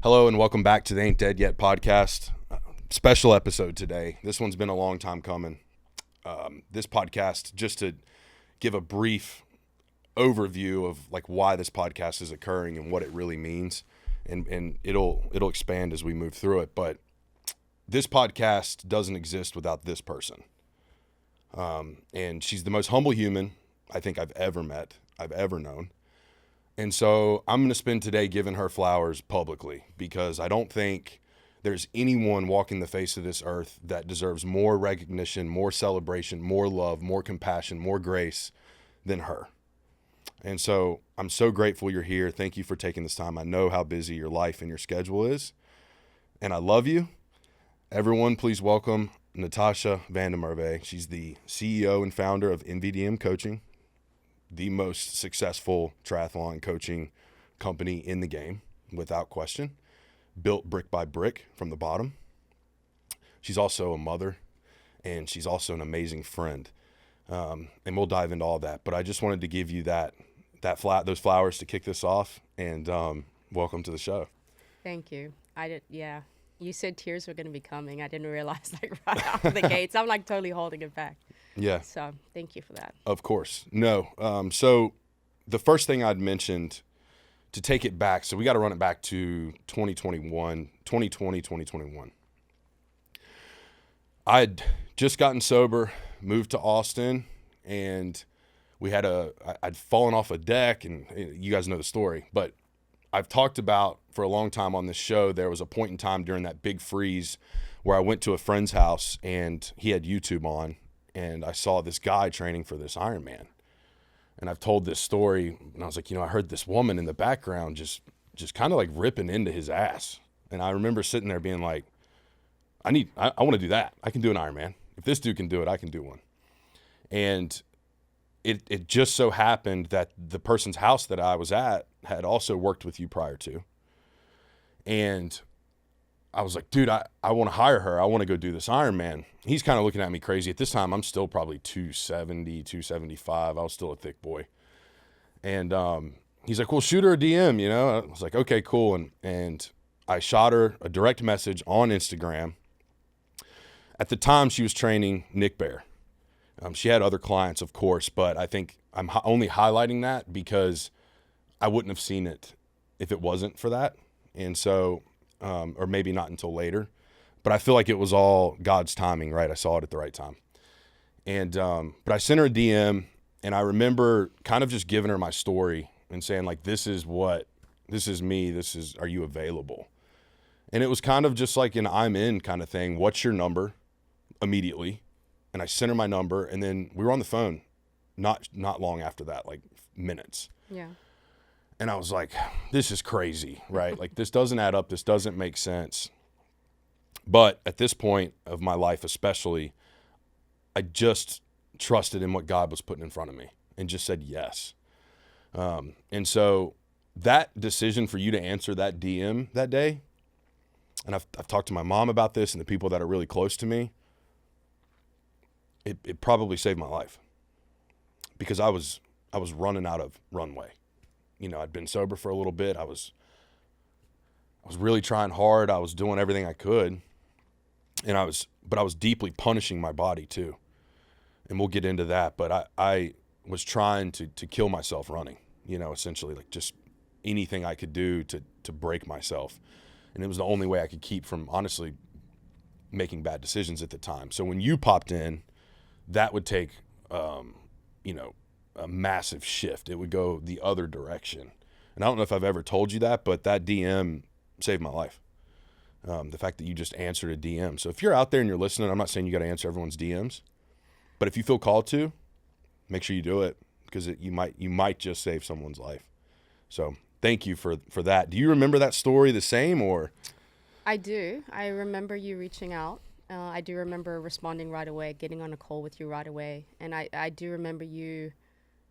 Hello and welcome back to the Ain't Dead Yet podcast. Special episode today. This one's been a long time coming. This podcast, just to give a brief overview of like why this podcast is occurring and what it really means, and it'll expand as we move through it. But this podcast doesn't exist without this person. And she's the most humble human I think I've ever met, I've ever known. And so I'm going to spend today giving her flowers publicly because I don't think there's anyone walking the face of this earth that deserves more recognition, more celebration, more love, more compassion, more grace than her. And so I'm so grateful you're here. Thank you for taking this time. I know how busy your life and your schedule is, and I love you. Everyone, please welcome Natasha Merwe. She's the CEO and founder of NVDM Coaching, the most successful triathlon coaching company in the game, without question, built brick by brick from the bottom. She's also a mother, and she's also an amazing friend. And we'll dive into all that. But I just wanted to give you those flowers to kick this off, and welcome to the show. Thank you. Yeah. You said tears were going to be coming. I didn't realize right out of the gates. I'm totally holding it back. Yeah. So thank you for that. Of course. No. So the first thing I'd mentioned, to take it back, so we got to run it back to 2021. I'd just gotten sober, moved to Austin, and I'd fallen off a deck, and you guys know the story, but I've talked about for a long time on this show, there was a point in time during that big freeze where I went to a friend's house and he had YouTube on, and I saw this guy training for this Ironman. And I've told this story, and I was like, I heard this woman in the background just kind of like ripping into his ass. And I remember sitting there being like, I want to do that. I can do an Ironman. If this dude can do it, I can do one. And it just so happened that the person's house that I was at had also worked with you prior to. And I was like, dude, I want to hire her. I want to go do this Ironman. He's kind of looking at me crazy. At this time, I'm still probably 270, 275. I was still a thick boy. And he's like, well, shoot her a DM, I was like, okay, cool. And I shot her a direct message on Instagram. At the time, she was training Nick Bear. She had other clients, of course, but I think I'm only highlighting that because I wouldn't have seen it if it wasn't for that. And so, or maybe not until later, but I feel like it was all God's timing, right? I saw it at the right time. And, but I sent her a DM, and I remember kind of just giving her my story and saying like, this is me. Are you available? And it was kind of just like an I'm in kind of thing. What's your number? Immediately. And I sent her my number, and then we were on the phone not long after that, like minutes. Yeah. And I was like, this is crazy, right? Like, this doesn't add up. This doesn't make sense. But at this point of my life especially, I just trusted in what God was putting in front of me and just said yes. And so that decision for you to answer that DM that day, and I've talked to my mom about this and the people that are really close to me, it probably saved my life because I was running out of runway. I'd been sober for a little bit. I was really trying hard. I was doing everything I could, and I was deeply punishing my body too. And we'll get into that. But I was trying to kill myself running, essentially like just anything I could do to break myself. And it was the only way I could keep from honestly making bad decisions at the time. So when you popped in, that would take, a massive shift. It would go the other direction. And I don't know if I've ever told you that, but that DM saved my life. The fact that you just answered a DM. So if you're out there and you're listening, I'm not saying you got to answer everyone's DMs, but if you feel called to, make sure you do it because you might just save someone's life. So thank you for that. Do you remember that story the same or? I do. I remember you reaching out. I do remember responding right away, getting on a call with you right away. And I do remember you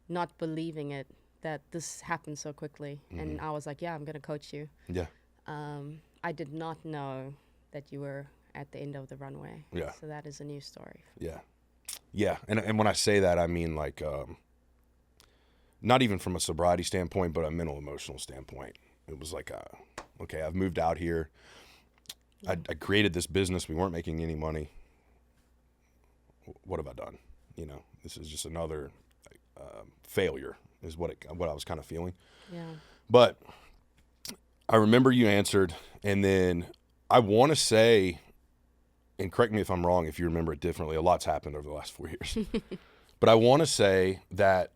not believing it, that this happened so quickly. Mm-hmm. And I was like, yeah, I'm going to coach you. Yeah. I did not know that you were at the end of the runway. Yeah. So that is a new story. Yeah. Yeah. And when I say that, I mean like, not even from a sobriety standpoint, but a mental, emotional standpoint. It was like okay, I've moved out here. I created this business. We weren't making any money. What have I done? You know, this is just another failure is what I was kind of feeling. Yeah. But I remember you answered, and then I want to say, and correct me if I'm wrong if you remember it differently, a lot's happened over the last 4 years. But I want to say that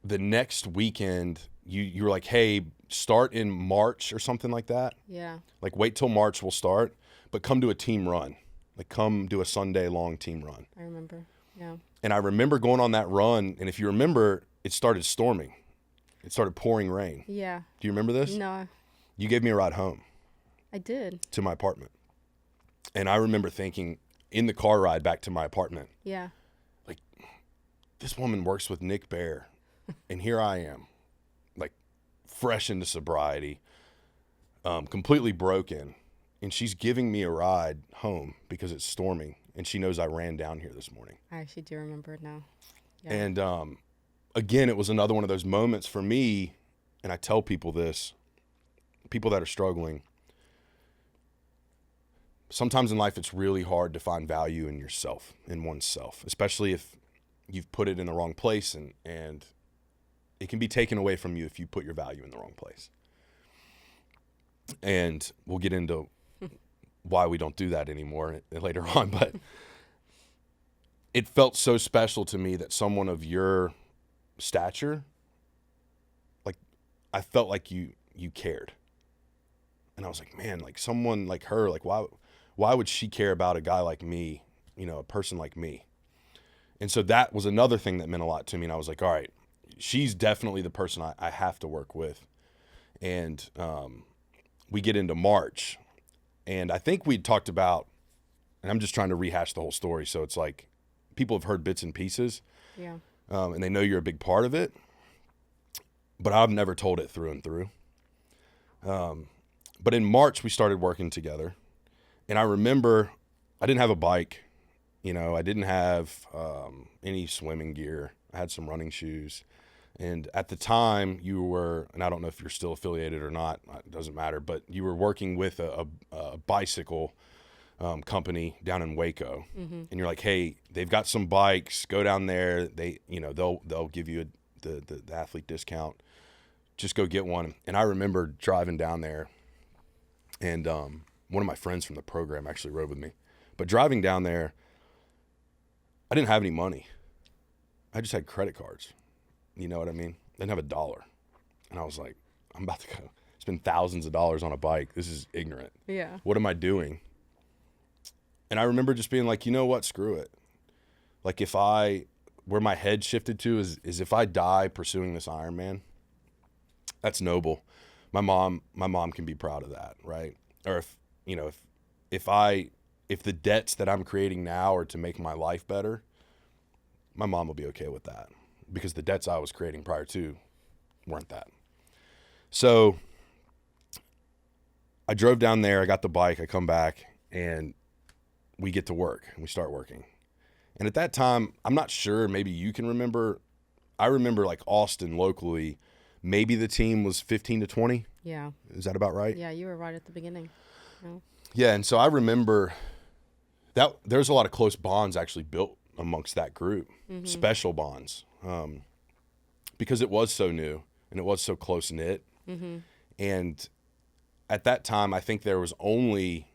the next weekend, you were like, hey, start in March or something like that. Yeah. Like, wait till March, we'll start, but come do a team run. Like, come do a Sunday-long team run. I remember, yeah. And I remember going on that run, and if you remember, it started storming. It started pouring rain. Yeah. Do you remember this? No. You gave me a ride home. I did. To my apartment. And I remember thinking, in the car ride back to my apartment, yeah, like, this woman works with Nick Bear, and here I am, like, fresh into sobriety, completely broken, and she's giving me a ride home because it's storming, and she knows I ran down here this morning. I actually do remember it now. Yeah. And again, it was another one of those moments for me, and I tell people this, people that are struggling, sometimes in life it's really hard to find value in yourself, in oneself, especially if you've put it in the wrong place, and it can be taken away from you if you put your value in the wrong place. And we'll get into why we don't do that anymore later on, but it felt so special to me that someone of your stature, like, I felt like you cared. And I was like, man, like, someone like her, like, why would she care about a guy like me, you know, a person like me? And so that was another thing that meant a lot to me. And I was like, all right, she's definitely the person I have to work with. And we get into March, and I think we'd talked about, and I'm just trying to rehash the whole story. So it's like people have heard bits and pieces, yeah, and they know you're a big part of it, but I've never told it through and through. But in March, we started working together, and I remember I didn't have a bike. You know, I didn't have any swimming gear. I had some running shoes. And at the time you were, and I don't know if you're still affiliated or not, it doesn't matter, but you were working with a bicycle company down in Waco. Mm-hmm. And you're like, hey, they've got some bikes, go down there. They, you know, they'll give you the athlete discount. Just go get one. And I remember driving down there, and one of my friends from the program actually rode with me. But driving down there, I didn't have any money. I just had credit cards. You know what I mean? I didn't have $1. And I was like, I'm about to go spend thousands of dollars on a bike. This is ignorant. Yeah. What am I doing? And I remember just being like, you know what? Screw it. Like, where my head shifted to is if I die pursuing this Ironman, that's noble. My mom can be proud of that, right? Or if the debts that I'm creating now are to make my life better, my mom will be okay with that, because the debts I was creating prior to weren't that. So I drove down there, I got the bike, I come back, and we get to work, and we start working. And at that time, I'm not sure, maybe you can remember, I remember like Austin locally, maybe the team was 15 to 20. Yeah. Is that about right? Yeah, you were right at the beginning. No. Yeah, and so I remember that there's a lot of close bonds actually built amongst that group, mm-hmm. special bonds, because it was so new and it was so close knit. Mm-hmm. And at that time, I think there was only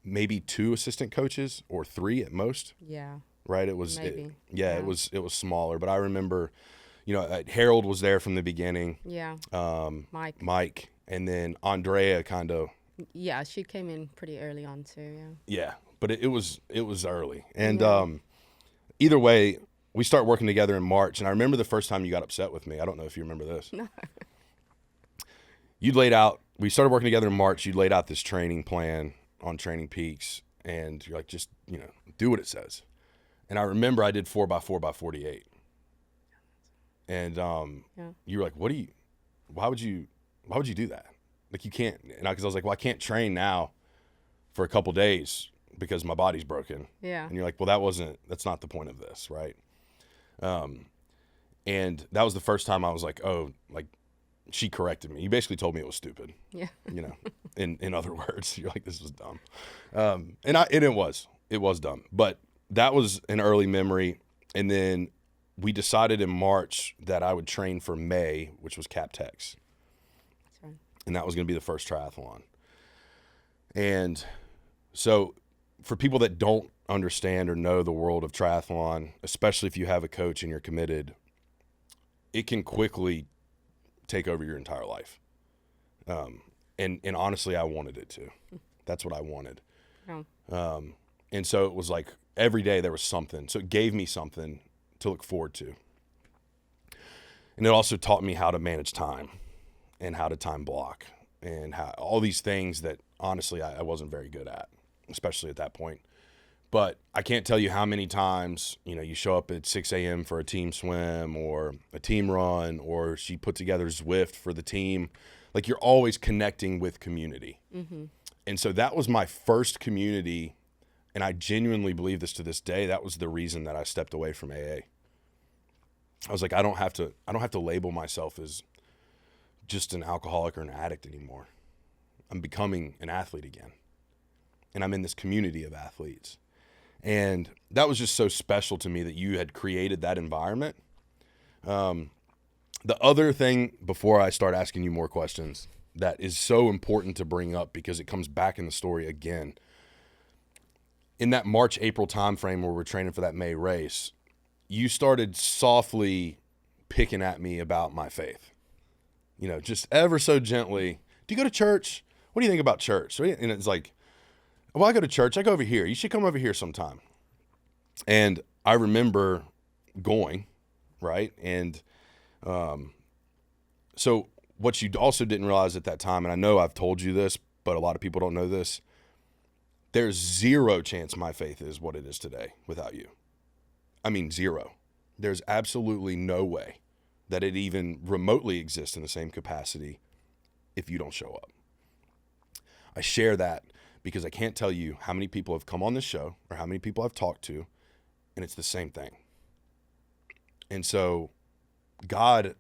maybe 2 assistant coaches or 3 at most. Yeah. Right. It was, maybe. It was smaller, but I remember, you know, Harold was there from the beginning. Yeah. Mike, and then Andrea kind of. Yeah, she came in pretty early on too. Yeah. Yeah, but it was early, and either way, we start working together in March. And I remember the first time you got upset with me. I don't know if you remember this. No. We started working together in March. You laid out this training plan on Training Peaks, and you're like, just, you know, do what it says. And I remember I did 4x4x48. And you were like, why would you do that? Like, you can't, because I was like, well, I can't train now for a couple days because my body's broken. Yeah. And you're like, well, that's not the point of this, right? And that was the first time I was like, oh, like, she corrected me. You basically told me it was stupid. Yeah. You know, in other words, you're like, this was dumb. And it was dumb, but that was an early memory. And then we decided in March that I would train for May, which was Cap Tex. That's right. And that was going to be the first triathlon. And so for people that don't understand or know the world of triathlon, especially if you have a coach and you're committed, it can quickly take over your entire life. And honestly, I wanted it to. That's what I wanted. Yeah. And so it was like every day there was something. So it gave me something to look forward to. And it also taught me how to manage time and how to time block and how all these things that honestly I wasn't very good at, especially at that point. But I can't tell you how many times, you know, you show up at 6 a.m. for a team swim or a team run, or she put together Zwift for the team. Like, you're always connecting with community. Mm-hmm. And so that was my first community. And I genuinely believe this to this day. That was the reason that I stepped away from AA. I was like, I don't have to label myself as just an alcoholic or an addict anymore. I'm becoming an athlete again. And I'm in this community of athletes. And that was just so special to me that you had created that environment. The other thing, before I start asking you more questions, that is so important to bring up because it comes back in the story again. In that March, April timeframe where we're training for that May race, you started softly picking at me about my faith. You know, just ever so gently. Do you go to church? What do you think about church? And it's like, well, I go to church. I go over here. You should come over here sometime. And I remember going, right? And so what you also didn't realize at that time, and I know I've told you this, but a lot of people don't know this, there's zero chance my faith is what it is today without you. I mean, zero. There's absolutely no way that it even remotely exists in the same capacity if you don't show up. I share that because I can't tell you how many people have come on this show or how many people I've talked to, and it's the same thing. And so God,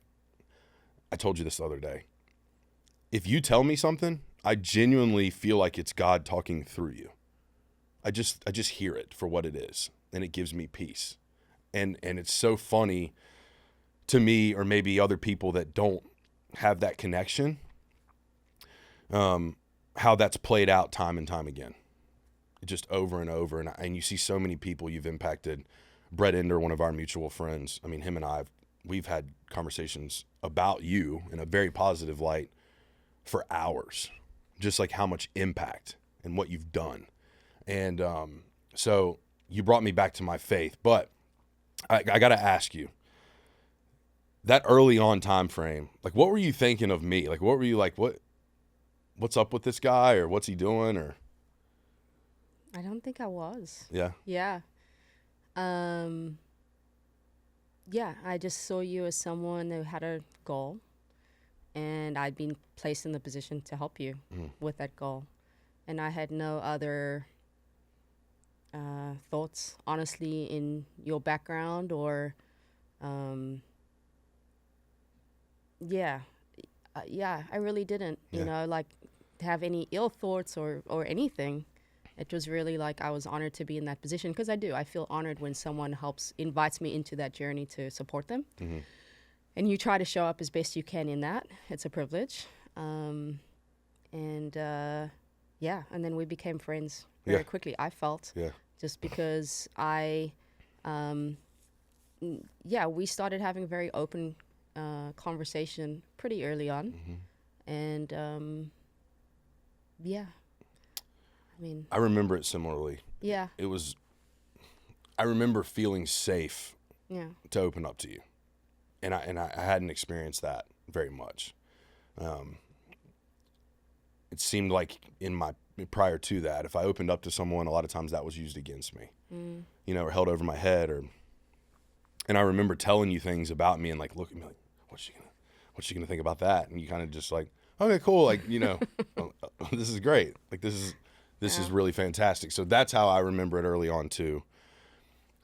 I told you this the other day, if you tell me something, I genuinely feel like it's God talking through you. I just hear it for what it is, and it gives me peace. And it's so funny to me, or maybe other people that don't have that connection, how that's played out time and time again, just over and over. And you see so many people you've impacted. Brett Ender, one of our mutual friends, I mean, him and we've had conversations about you in a very positive light for hours, just like how much impact and what you've done. And so you brought me back to my faith, but I got to ask you, that early on time frame, like, what were you thinking of me? Like, what were you like, what's up with this guy, or what's he doing? Or I don't think I was. Yeah. Yeah. Yeah, I just saw you as someone who had a goal, and I'd been placed in the position to help you with that goal. And I had no other thoughts, honestly, in your background or, yeah, I really didn't, you know, like, have any ill thoughts or anything. It was really like I was honored to be in that position, because I feel honored when someone invites me into that journey to support them. Mm-hmm. And you try to show up as best you can in that. It's a privilege. And then we became friends very quickly, I felt. Yeah. Just because we started having very open conversation pretty early on. Mm-hmm. And, I mean, I remember it similarly. Yeah. I remember feeling safe to open up to you. And I hadn't experienced that very much. It seemed like prior to that, if I opened up to someone, a lot of times that was used against me, you know, or held over my head, and I remember telling you things about me and like, look at me like, what's she gonna think about that? And you kind of just like, okay, cool. Like, you know, this is great. Like, this is really fantastic. So that's how I remember it early on too.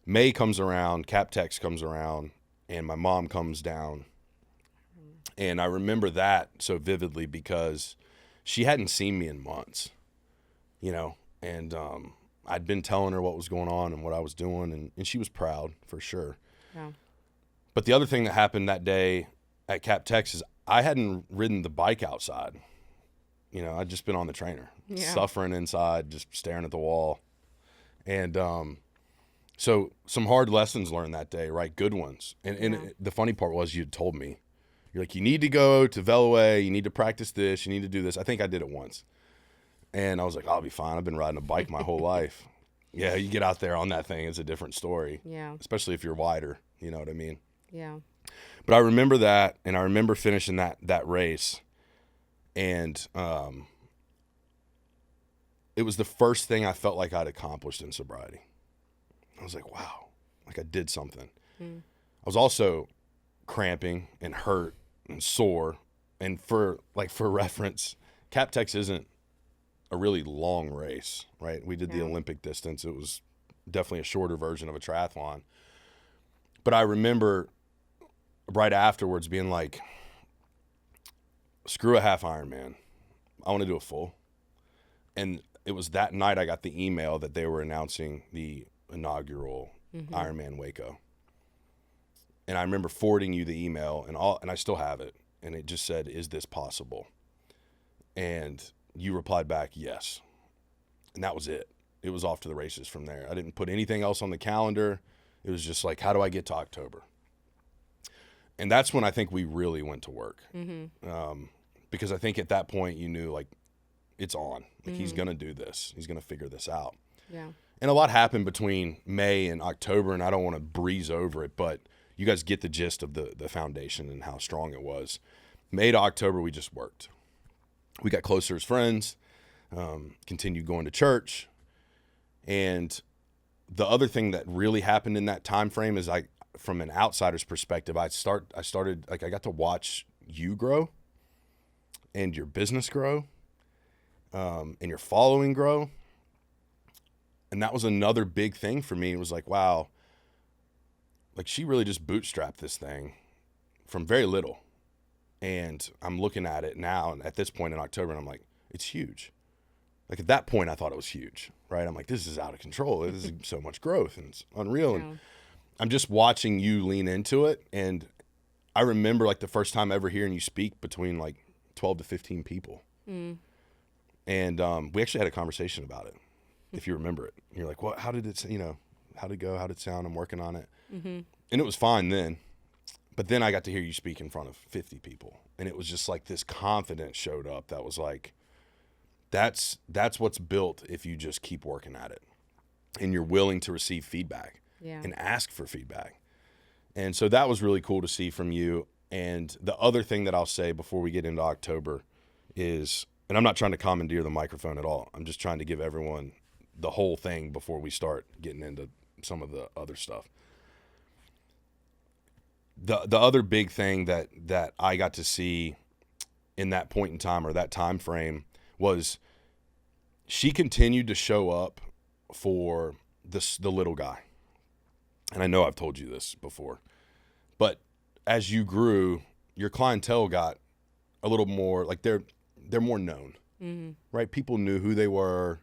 May comes around, Cap Tex comes around, and my mom comes down, And I remember that so vividly because she hadn't seen me in months, you know, and I'd been telling her what was going on and what I was doing, and she was proud for sure. Yeah. But the other thing that happened that day at Cap Texas, I hadn't ridden the bike outside. You know, I'd just been on the trainer, suffering inside, just staring at the wall. And so some hard lessons learned that day, right? Good ones. And the funny part was you'd told me, you're like, you need to go to Veloway, you need to practice this, you need to do this. I think I did it once. And I was like, I'll be fine. I've been riding a bike my whole life. Yeah, you get out there on that thing, it's a different story. Yeah. Especially if you're wider, you know what I mean? Yeah. But I remember that, and I remember finishing that race. And it was the first thing I felt like I'd accomplished in sobriety. I was like, wow, like I did something. I was also cramping and hurt and sore. And for reference, Cap Tex isn't a really long race, right? We did the Olympic distance. It was definitely a shorter version of a triathlon. But I remember right afterwards being like, screw a half Ironman. I want to do a full. And it was that night I got the email that they were announcing the inaugural Ironman Waco. And I remember forwarding you the email and I still have it. And it just said, is this possible? And you replied back, yes. And that was it. It was off to the races from there. I didn't put anything else on the calendar. It was just like, how do I get to October? And that's when I think we really went to work. Because I think at that point you knew, like, it's on. Like, he's going to do this. He's going to figure this out. Yeah. And a lot happened between May and October, and I don't want to breeze over it, but you guys get the gist of the foundation and how strong it was. May to October, we just worked. We got closer as friends, continued going to church. And the other thing that really happened in that time frame is from an outsider's perspective, I started, like, I got to watch you grow and your business grow, and your following grow. And that was another big thing for me. It was like, wow, like, she really just bootstrapped this thing from very little. And I'm looking at it now, and at this point in October, and I'm like, it's huge. Like, at that point, I thought it was huge, right? I'm like, this is out of control. This is so much growth, and it's unreal. Yeah. And I'm just watching you lean into it. And I remember, like, the first time ever hearing you speak between, like, 12 to 15 people. And we actually had a conversation about it, if you remember it. And you're like, well, how did it, how'd it go? How'd it sound? I'm working on it. And it was fine then. But then I got to hear you speak in front of 50 people. And it was just like this confidence showed up that was like, that's what's built if you just keep working at it. And you're willing to receive feedback and ask for feedback. And so that was really cool to see from you. And the other thing that I'll say before we get into October is, and I'm not trying to commandeer the microphone at all. I'm just trying to give everyone the whole thing before we start getting into some of the other stuff. The other big thing that I got to see in that point in time, or that time frame, was she continued to show up for the little guy. And I know I've told you this before, but as you grew, your clientele got a little more, like, they're more known, right? People knew who they were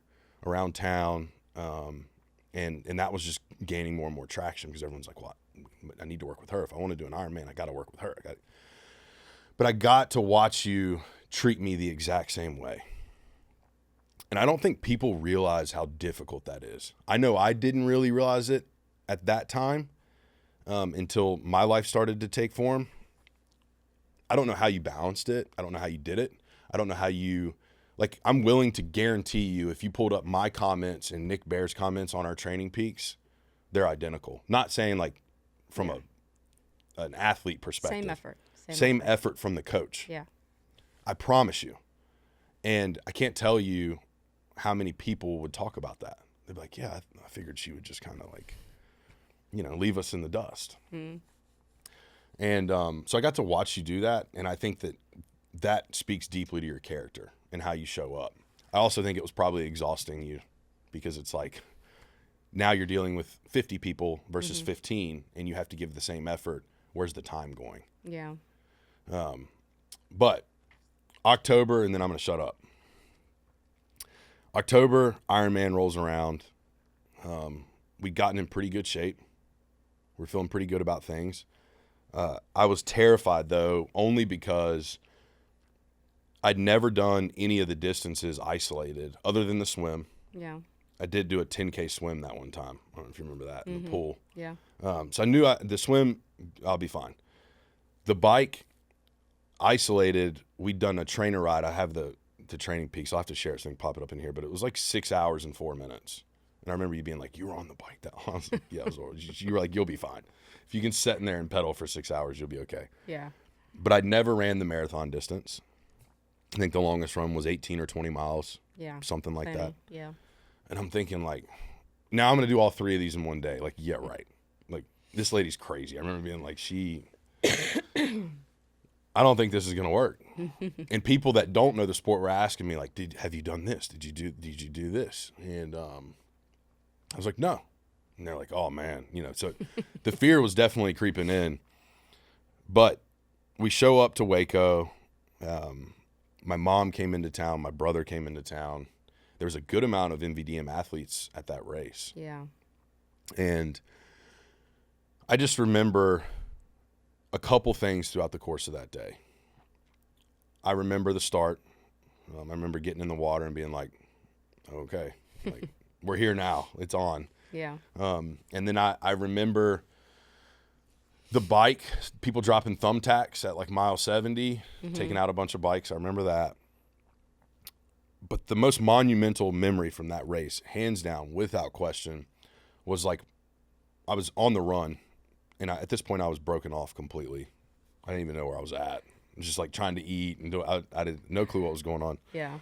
around town, and that was just gaining more and more traction because everyone's like, well, I need to work with her. If I want to do an Ironman, I got to work with her. But I got to watch you treat me the exact same way. And I don't think people realize how difficult that is. I know I didn't really realize it at that time until my life started to take form. I don't know how you balanced it. I don't know how you did it. I don't know how you, like, I'm willing to guarantee you if you pulled up my comments and Nick Bear's comments on our training peaks, they're identical. Not saying, like, from an athlete perspective. Same effort. Same effort from the coach. Yeah. I promise you. And I can't tell you how many people would talk about that. They'd be like, yeah, I figured she would just kind of, like, leave us in the dust. And so I got to watch you do that. And I think that speaks deeply to your character and how you show up. I also think it was probably exhausting you because it's like, now you're dealing with 50 people versus 15, and you have to give the same effort. Where's the time going? Yeah. But October, and then I'm going to shut up. October, Ironman rolls around. We'd gotten in pretty good shape. We're feeling pretty good about things. I was terrified, though, only because I'd never done any of the distances isolated other than the swim. Yeah. I did do a 10K swim that one time. I don't know if you remember that in the pool. Yeah. So I knew the swim, I'll be fine. The bike, isolated, we'd done a trainer ride. I have the training peaks. I'll have to share it so I can pop it up in here. But it was like 6 hours and 4 minutes. And I remember you being like, you were on the bike that long. I was like, yeah, it was you were like, you'll be fine. If you can sit in there and pedal for 6 hours, you'll be okay. Yeah. But I'd never ran the marathon distance. I think the longest run was 18 or 20 miles. Yeah. Something like that. Yeah. And I'm thinking, like, now I'm going to do all 3 of these in one day. Like, yeah, right. Like, this lady's crazy. I remember being like, I don't think this is going to work. And people that don't know the sport were asking me, like, have you done this? Did you do this? And I was like, no. And they're like, oh, man. So the fear was definitely creeping in. But we show up to Waco. My mom came into town. My brother came into town. There was a good amount of NVDM athletes at that race. Yeah. And I just remember a couple things throughout the course of that day. I remember the start. I remember getting in the water and being like, okay, like, we're here now. It's on. Yeah. And then I remember the bike, people dropping thumbtacks at like mile 70, taking out a bunch of bikes. I remember that. But the most monumental memory from that race, hands down, without question, was like I was on the run, and at this point I was broken off completely. I didn't even know where I was at. I was just like trying to eat and I had no clue what was going on. Yeah.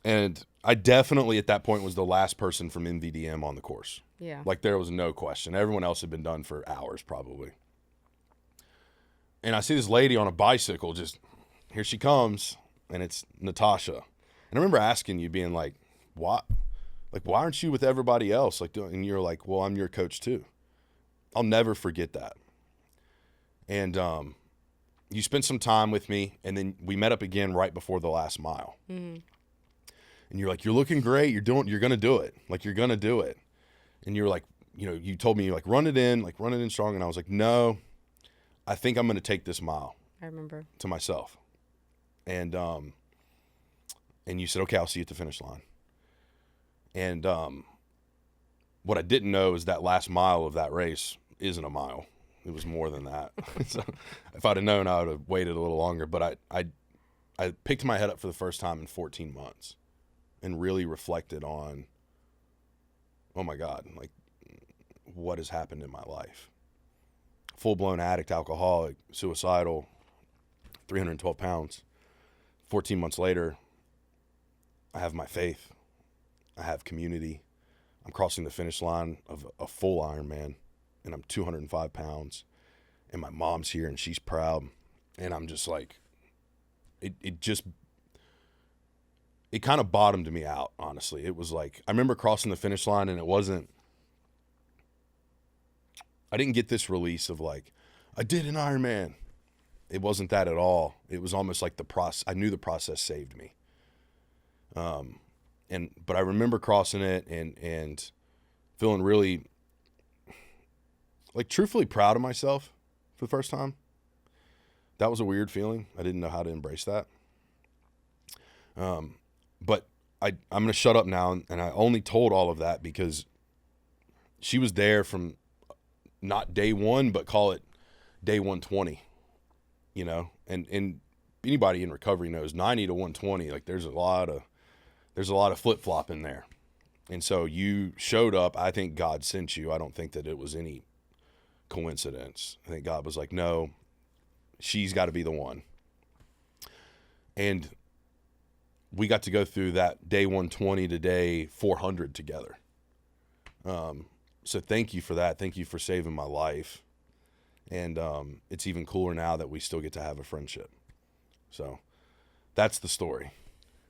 And I definitely at that point was the last person from NVDM on the course. Yeah. Like there was no question. Everyone else had been done for hours probably. And I see this lady on a bicycle, just here she comes, and it's Natasha. And I remember asking you, being like, why aren't you with everybody else? Like, and you're like, well, I'm your coach too. I'll never forget that. And you spent some time with me, and then we met up again right before the last mile. Mm-hmm. And you're like, you're looking great. You're going to do it. Like, you're going to do it. And you're like, you told me, you're like, run it in strong. And I was like, no, I think I'm going to take this mile. I remember. To myself. And you said, okay, I'll see you at the finish line. And what I didn't know is that last mile of that race isn't a mile. It was more than that. So if I'd have known, I would have waited a little longer. But I picked my head up for the first time in 14 months and really reflected on, oh my God, like what has happened in my life. Full-blown addict, alcoholic, suicidal, 312 pounds. 14 months later, I have my faith. I have community. I'm crossing the finish line of a full Ironman, and I'm 205 pounds. And my mom's here, and she's proud. And I'm just like, it kind of bottomed me out, honestly. It was like, I remember crossing the finish line, and I didn't get this release of like, I did an Ironman. It wasn't that at all. It was almost like I knew the process saved me. But I remember crossing it and feeling really, like, truthfully proud of myself for the first time. That was a weird feeling. I didn't know how to embrace that. But I'm going to shut up now, and I only told all of that because she was there from not day one, but call it day 120, and anybody in recovery knows 90 to 120, like there's a lot of flip-flop in there. And so you showed up. I think God sent you. I don't think that it was any coincidence. I think God was like, no, she's got to be the one. And we got to go through that day 120 to day 400 together. So thank you for that. Thank you for saving my life. And it's even cooler now that we still get to have a friendship. So that's the story.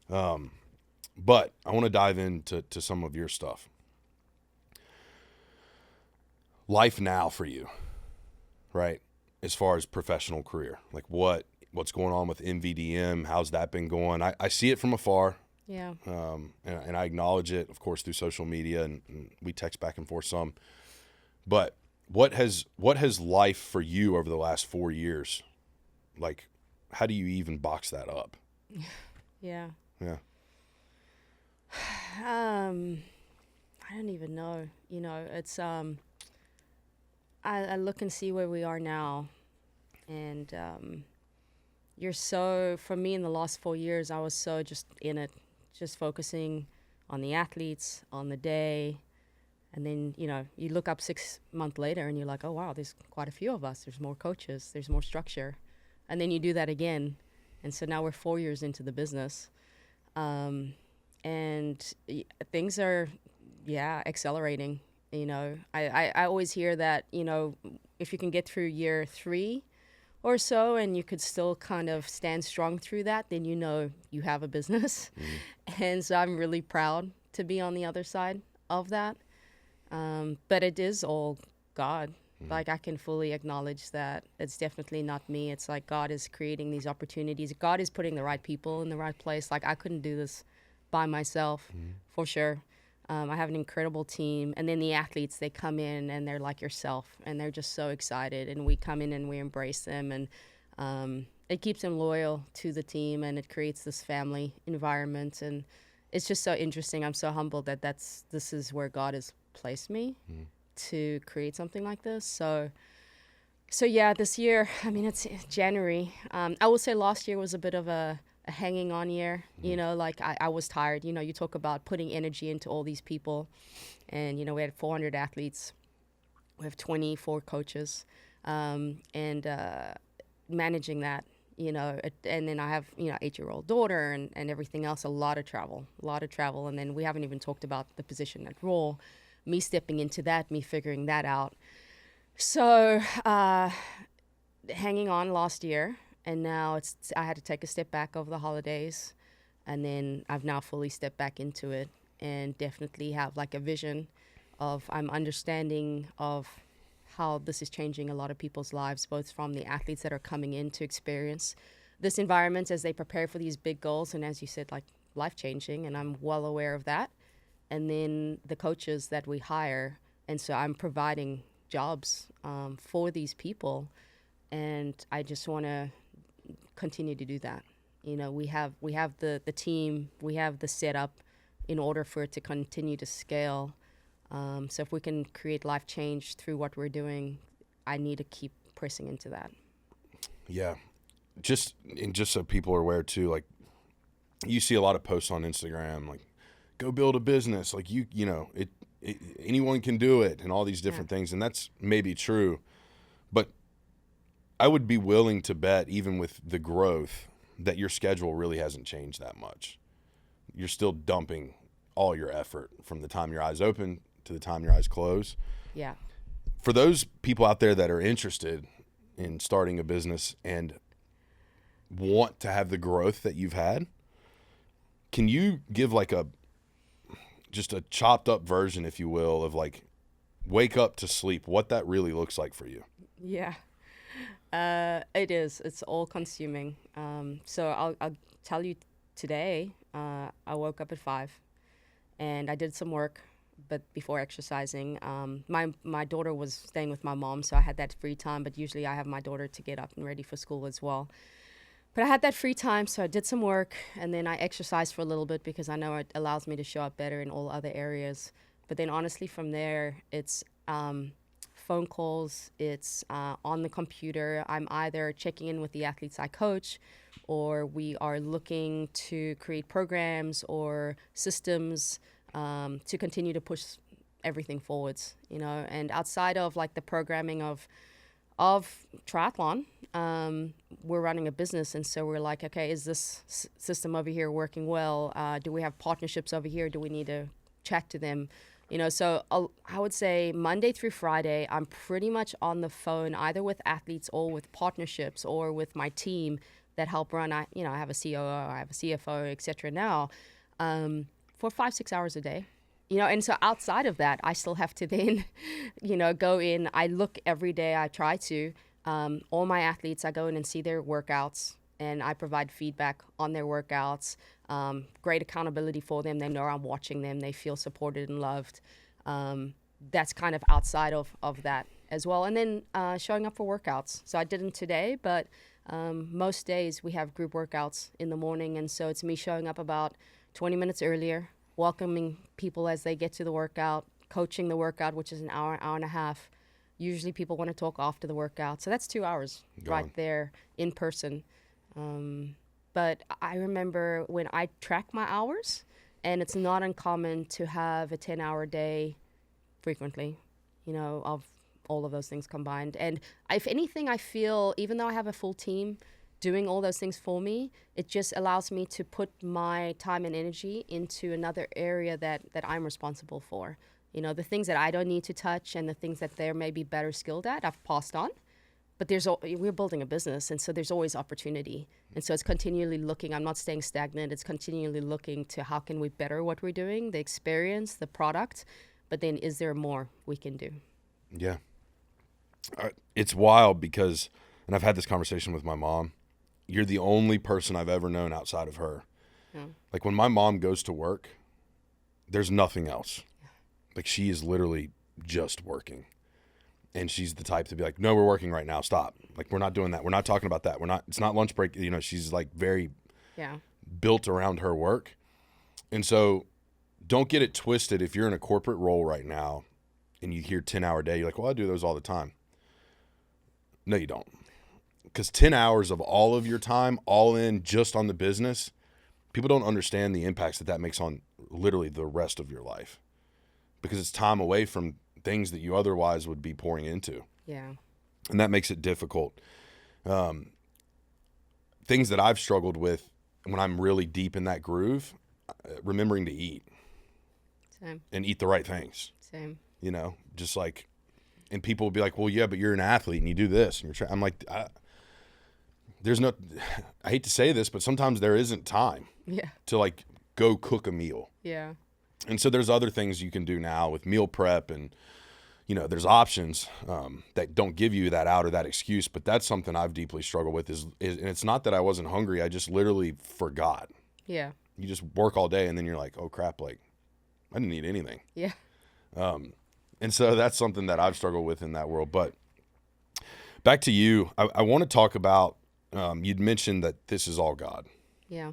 But I want to dive into some of your stuff. Life now for you, right? As far as professional career, like what what's going on with NVDM. How's that been going? I see it from afar. Yeah. And I acknowledge it, of course, through social media, and we text back and forth some. But what has life for you over the last 4 years? Like, how do you even box that up? Yeah. Yeah. I don't even know. You know, it's I look and see where we are now, and for me in the last 4 years, I was so just in it, just focusing on the athletes, on the day, and then, you know, you look up 6 months later and you're like, oh wow, there's quite a few of us. There's more coaches. There's more structure, and then you do that again, and so now we're 4 years into the business, and things are, accelerating. You know, I always hear that, you know, if you can get through year 3 or so and you could still kind of stand strong through that, then you know you have a business. And so I'm really proud to be on the other side of that. But it is all God. Like, I can fully acknowledge that it's definitely not me. It's like God is creating these opportunities. God is putting the right people in the right place. Like, I couldn't do this by myself, for sure. I have an incredible team. And then the athletes, they come in and they're like yourself, and they're just so excited. And we come in and we embrace them. And it keeps them loyal to the team, and it creates this family environment. And it's just so interesting. I'm so humbled that this is where God has placed me to create something like this. So yeah, this year, I mean, it's January. I will say last year was a bit of a hanging on year. You know, like I was tired. You know, you talk about putting energy into all these people, and, you know, we had 400 athletes. We have 24 coaches, and managing that, you know, and then I have, you know, 8-year-old daughter and everything else, a lot of travel. And then we haven't even talked about the position at Raw, me stepping into that, me figuring that out. So hanging on last year, and now I had to take a step back over the holidays, and then I've now fully stepped back into it, and definitely have like a vision of, I'm understanding of how this is changing a lot of people's lives, both from the athletes that are coming in to experience this environment as they prepare for these big goals, and as you said, like life-changing, and I'm well aware of that. And then the coaches that we hire, and so I'm providing jobs for these people, and I just want to continue to do that. You know, we have the team, we have the setup in order for it to continue to scale. So if we can create life change through what we're doing, I need to keep pressing into that. Yeah. Just so people are aware too, like, you see a lot of posts on Instagram, like, go build a business. Like, you know, anyone can do it, and all these different things. And that's maybe true, but I would be willing to bet, even with the growth, that your schedule really hasn't changed that much. You're still dumping all your effort from the time your eyes open to the time your eyes close. Yeah. For those people out there that are interested in starting a business and want to have the growth that you've had, can you give like just a chopped up version, if you will, of like wake up to sleep, what that really looks like for you? Yeah. It is. It's all consuming. So I'll tell you today, I woke up at 5 and I did some work, but before exercising, my daughter was staying with my mom, so I had that free time, but usually I have my daughter to get up and ready for school as well. But I had that free time, so I did some work, and then I exercised for a little bit because I know it allows me to show up better in all other areas. But then honestly from there, it's phone calls, it's on the computer. I'm either checking in with the athletes I coach, or we are looking to create programs or systems to continue to push everything forwards, you know. And outside of like the programming of triathlon, we're running a business, and so we're like, okay, is this system over here working well? Do we have partnerships over here? Do we need to chat to them? You know, so I would say Monday through Friday, I'm pretty much on the phone, either with athletes or with partnerships or with my team that help run. I have a COO, I have a CFO, etc. now, for 5-6 hours a day. You know, and so outside of that, I still have to then, you know, go in. I look every day. I try to. All my athletes, I go in and see their workouts. and I provide feedback on their workouts, great accountability for them. They know I'm watching them. They feel supported and loved. That's kind of outside of that as well. And then showing up for workouts. So I didn't today, but most days we have group workouts in the morning. And so it's me showing up about 20 minutes earlier, welcoming people as they get to the workout, coaching the workout, which is an hour, hour and a half. Usually people want to talk after the workout. So that's 2 hours right there in person. But I remember when I track my hours, and it's not uncommon to have a 10-hour day frequently, of all of those things combined. And if anything, I feel, even though I have a full team doing all those things for me, it just allows me to put my time and energy into another area that I'm responsible for. The things that I don't need to touch and the things that they're maybe better skilled at, I've passed on. But we're building a business, and so there's always opportunity. And so it's continually looking. I'm not staying stagnant. It's continually looking to how can we better what we're doing, the experience, the product, but then is there more we can do? Yeah. It's wild because, and I've had this conversation with my mom, you're the only person I've ever known outside of her. Yeah. Like when my mom goes to work, there's nothing else. Yeah. Like she is literally just working. And she's the type to be like, no, we're working right now. Stop. Like, we're not doing that. We're not talking about that. It's not lunch break. She's like very built around her work. And so don't get it twisted. If you're in a corporate role right now and you hear 10-hour day, you're like, well, I do those all the time. No, you don't. Because 10 hours of all of your time, all in just on the business, people don't understand the impacts that makes on literally the rest of your life. Because it's time away from things that you otherwise would be pouring into. Yeah. And that makes it difficult. Things that I've struggled with when I'm really deep in that groove, remembering to eat. Same. And eat the right things. Same. Just like, and people will be like, well, yeah, but you're an athlete and you do this. And I'm like, I hate to say this, but sometimes there isn't time to like go cook a meal. Yeah. And so there's other things you can do now with meal prep and, there's options that don't give you that out or that excuse. But that's something I've deeply struggled with is and it's not that I wasn't hungry. I just literally forgot. Yeah. You just work all day and then you're like, oh, crap, like I didn't eat anything. Yeah. And so that's something that I've struggled with in that world. But back to you, I want to talk about, you'd mentioned that this is all God. Yeah.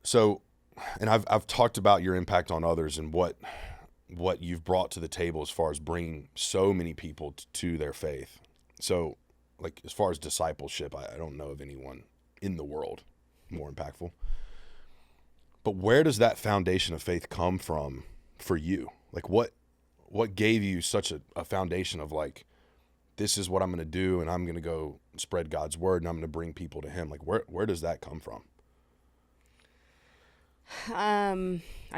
So, and I've talked about your impact on others and what you've brought to the table as far as bringing so many people to their faith. So, like as far as discipleship, I don't know of anyone in the world more impactful. But where does that foundation of faith come from for you? Like what gave you such a foundation of like, this is what I'm going to do and I'm going to go spread God's word and I'm going to bring people to him? Like where does that come from? I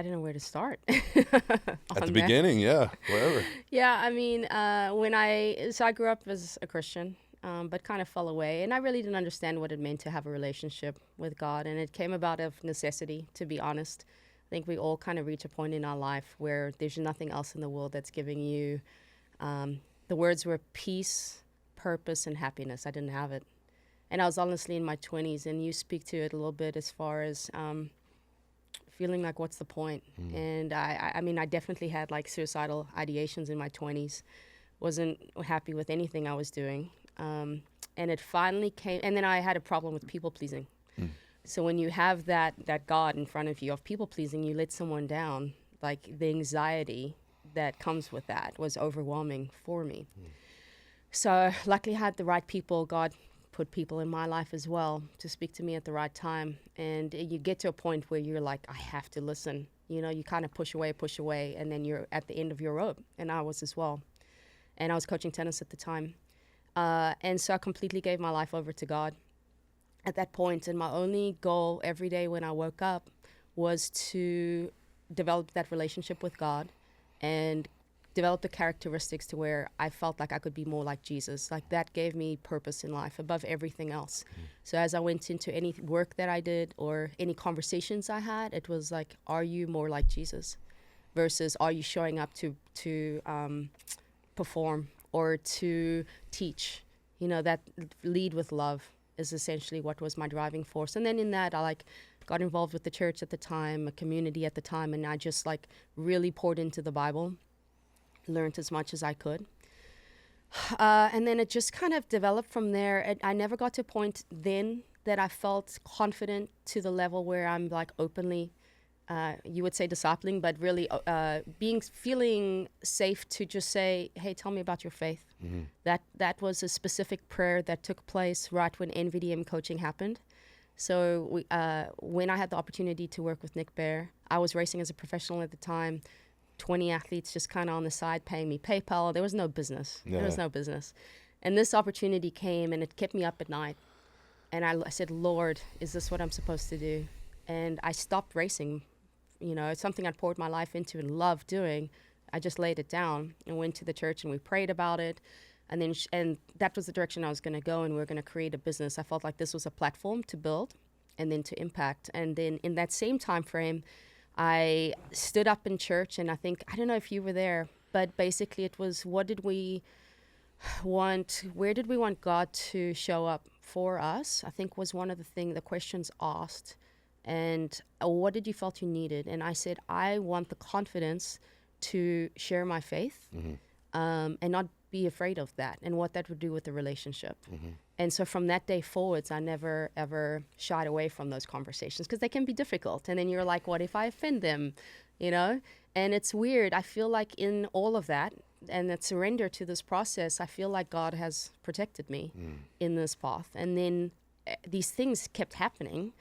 don't know where to start. At the beginning, yeah, wherever. Yeah, I mean, I grew up as a Christian, but kind of fell away. And I really didn't understand what it meant to have a relationship with God. And it came about of necessity, to be honest. I think we all kind of reach a point in our life where there's nothing else in the world that's giving you, the words were peace, purpose, and happiness. I didn't have it. And I was honestly in my 20s, and you speak to it a little bit as far as feeling like, what's the point? And I mean, I definitely had like suicidal ideations in my 20s. Wasn't happy with anything I was doing. And it finally came, and then I had a problem with people pleasing. So when you have that God in front of you of people pleasing, you let someone down, like the anxiety that comes with that was overwhelming for me. So luckily I had the right people. God put people in my life as well to speak to me at the right time. And you get to a point where you're like, I have to listen. You kind of push away, and then you're at the end of your rope. And I was as well. And I was coaching tennis at the time. And so I completely gave my life over to God at that point. And my only goal every day when I woke up was to develop that relationship with God and develop the characteristics to where I felt like I could be more like Jesus. Like that gave me purpose in life above everything else. So as I went into any work that I did or any conversations I had, it was like, are you more like Jesus versus are you showing up to perform or to teach? that lead with love is essentially what was my driving force. And then in that, I got involved with the church at the time, a community at the time, and I just really poured into the Bible, learned as much as I could. And then it just kind of developed from there. I never got to a point then that I felt confident to the level where I'm openly, you would say discipling, but really feeling safe to just say, hey, tell me about your faith. Mm-hmm. That was a specific prayer that took place right when NVDM Coaching happened. So when I had the opportunity to work with Nick Bear, I was racing as a professional at the time, 20 athletes just kind of on the side paying me PayPal. There was no business. Yeah. There was no business. And this opportunity came and it kept me up at night. And I said, Lord, is this what I'm supposed to do? And I stopped racing. It's something I'd poured my life into and loved doing. I just laid it down and went to the church and we prayed about it. And then and that was the direction I was going to go, and we were going to create a business. I felt like this was a platform to build and then to impact. And then in that same time frame, I stood up in church, and I don't know if you were there, but basically it was, where did we want God to show up for us? I think was one of the questions asked. And what did you felt you needed? And I said, I want the confidence to share my faith, mm-hmm. And not be afraid of that and what that would do with the relationship. Mm-hmm. And so from that day forwards, I never, ever shied away from those conversations because they can be difficult. And then you're like, what if I offend them? And it's weird. I feel like in all of that and that surrender to this process, I feel like God has protected me in this path. And then these things kept happening.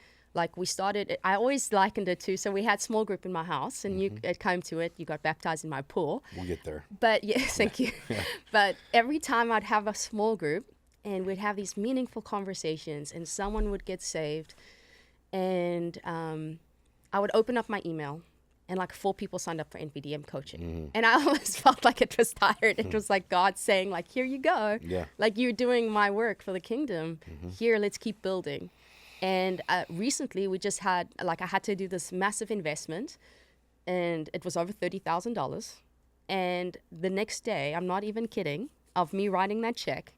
We started, I always likened it to, so we had small group in my house, and mm-hmm. It came to it, you got baptized in my pool. We'll get there. But yes, thank you. Yeah. But every time I'd have a small group, and we'd have these meaningful conversations, and someone would get saved, and I would open up my email, and 4 people signed up for NVDM Coaching. Mm-hmm. And I always felt like it was tired. It was like God saying, here you go. Yeah. You're doing my work for the kingdom. Mm-hmm. Here, let's keep building. And recently we just had, I had to do this massive investment, and it was over $30,000. And the next day, I'm not even kidding, of me writing that check,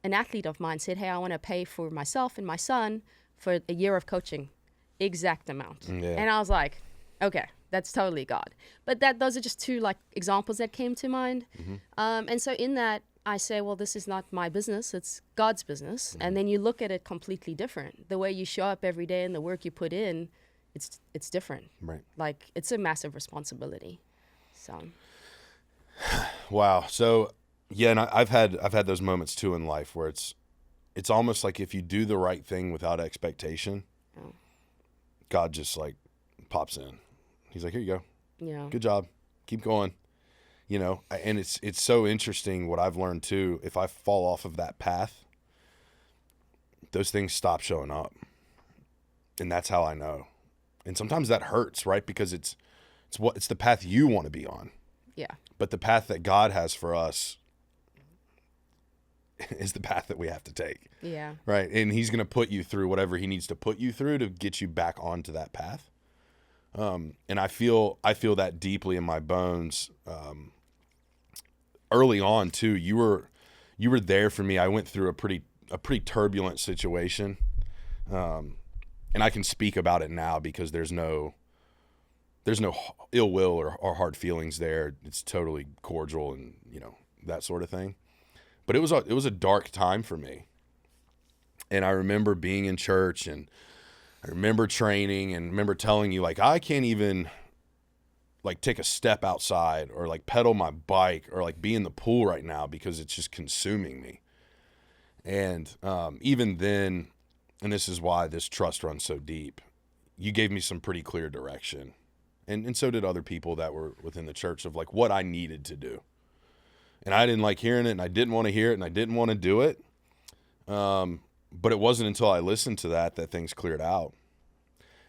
an athlete of mine said, hey, I want to pay for myself and my son for a year of coaching, exact amount. Yeah. And I was like, okay, that's totally God. But those are just 2 examples that came to mind. Mm-hmm. And so in that, I say, well, this is not my business, it's God's business. Mm-hmm. And then you look at it completely different. The way you show up every day and the work you put in, it's different. Right. It's a massive responsibility. So. Wow. So, yeah, and I've had those moments too in life where it's almost like if you do the right thing without expectation, God just pops in. He's like, here you go. Yeah. Good job. Keep going. And it's so interesting what I've learned too. If I fall off of that path, those things stop showing up. And that's how I know. And sometimes that hurts, right? Because it's the path you want to be on. Yeah. But the path that God has for us is the path that we have to take. Yeah. Right. And he's going to put you through whatever he needs to put you through to get you back onto that path. And I feel that deeply in my bones. Early on too, you were there for me. I went through a pretty turbulent situation. And I can speak about it now because there's no ill will or hard feelings there. It's totally cordial and, that sort of thing. But it was a dark time for me. And I remember being in church, and I remember training, and remember telling you, I can't even take a step outside or pedal my bike or be in the pool right now because it's just consuming me. And even then, and this is why this trust runs so deep, you gave me some pretty clear direction. And so did other people that were within the church of what I needed to do. And I didn't like hearing it, and I didn't want to hear it, and I didn't want to do it. But it wasn't until I listened to that things cleared out.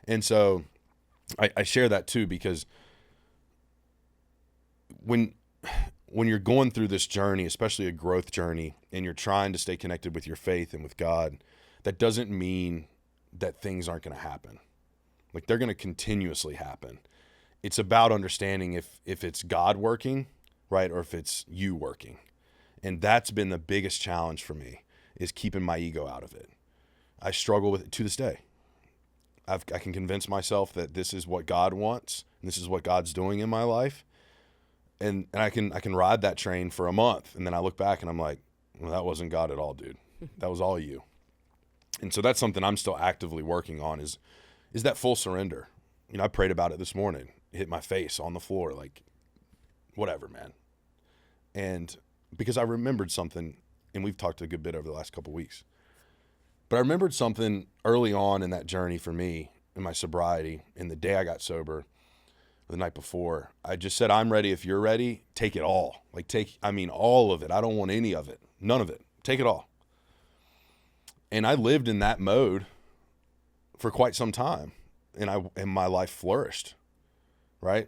And so I share that too, because when you're going through this journey, especially a growth journey, and you're trying to stay connected with your faith and with God, that doesn't mean that things aren't going to happen. They're going to continuously happen. It's about understanding if it's God working, right, or if it's you working. And that's been the biggest challenge for me, is keeping my ego out of it. I struggle with it to this day. I can convince myself that this is what God wants, and this is what God's doing in my life. And I can ride that train for a month, and then I look back and I'm like, well, that wasn't God at all, dude. That was all you. And so that's something I'm still actively working on is that full surrender. You know, I prayed about it this morning. It hit my face on the floor, like, whatever, man. And because I remembered something, and we've talked a good bit over the last couple of weeks, but I remembered something early on in that journey for me, in my sobriety, in the day I got sober, the night before. I just said, I'm ready. If you're ready, take it all. Like all of it. I don't want any of it. None of it. Take it all. And I lived in that mode for quite some time, and my life flourished, right?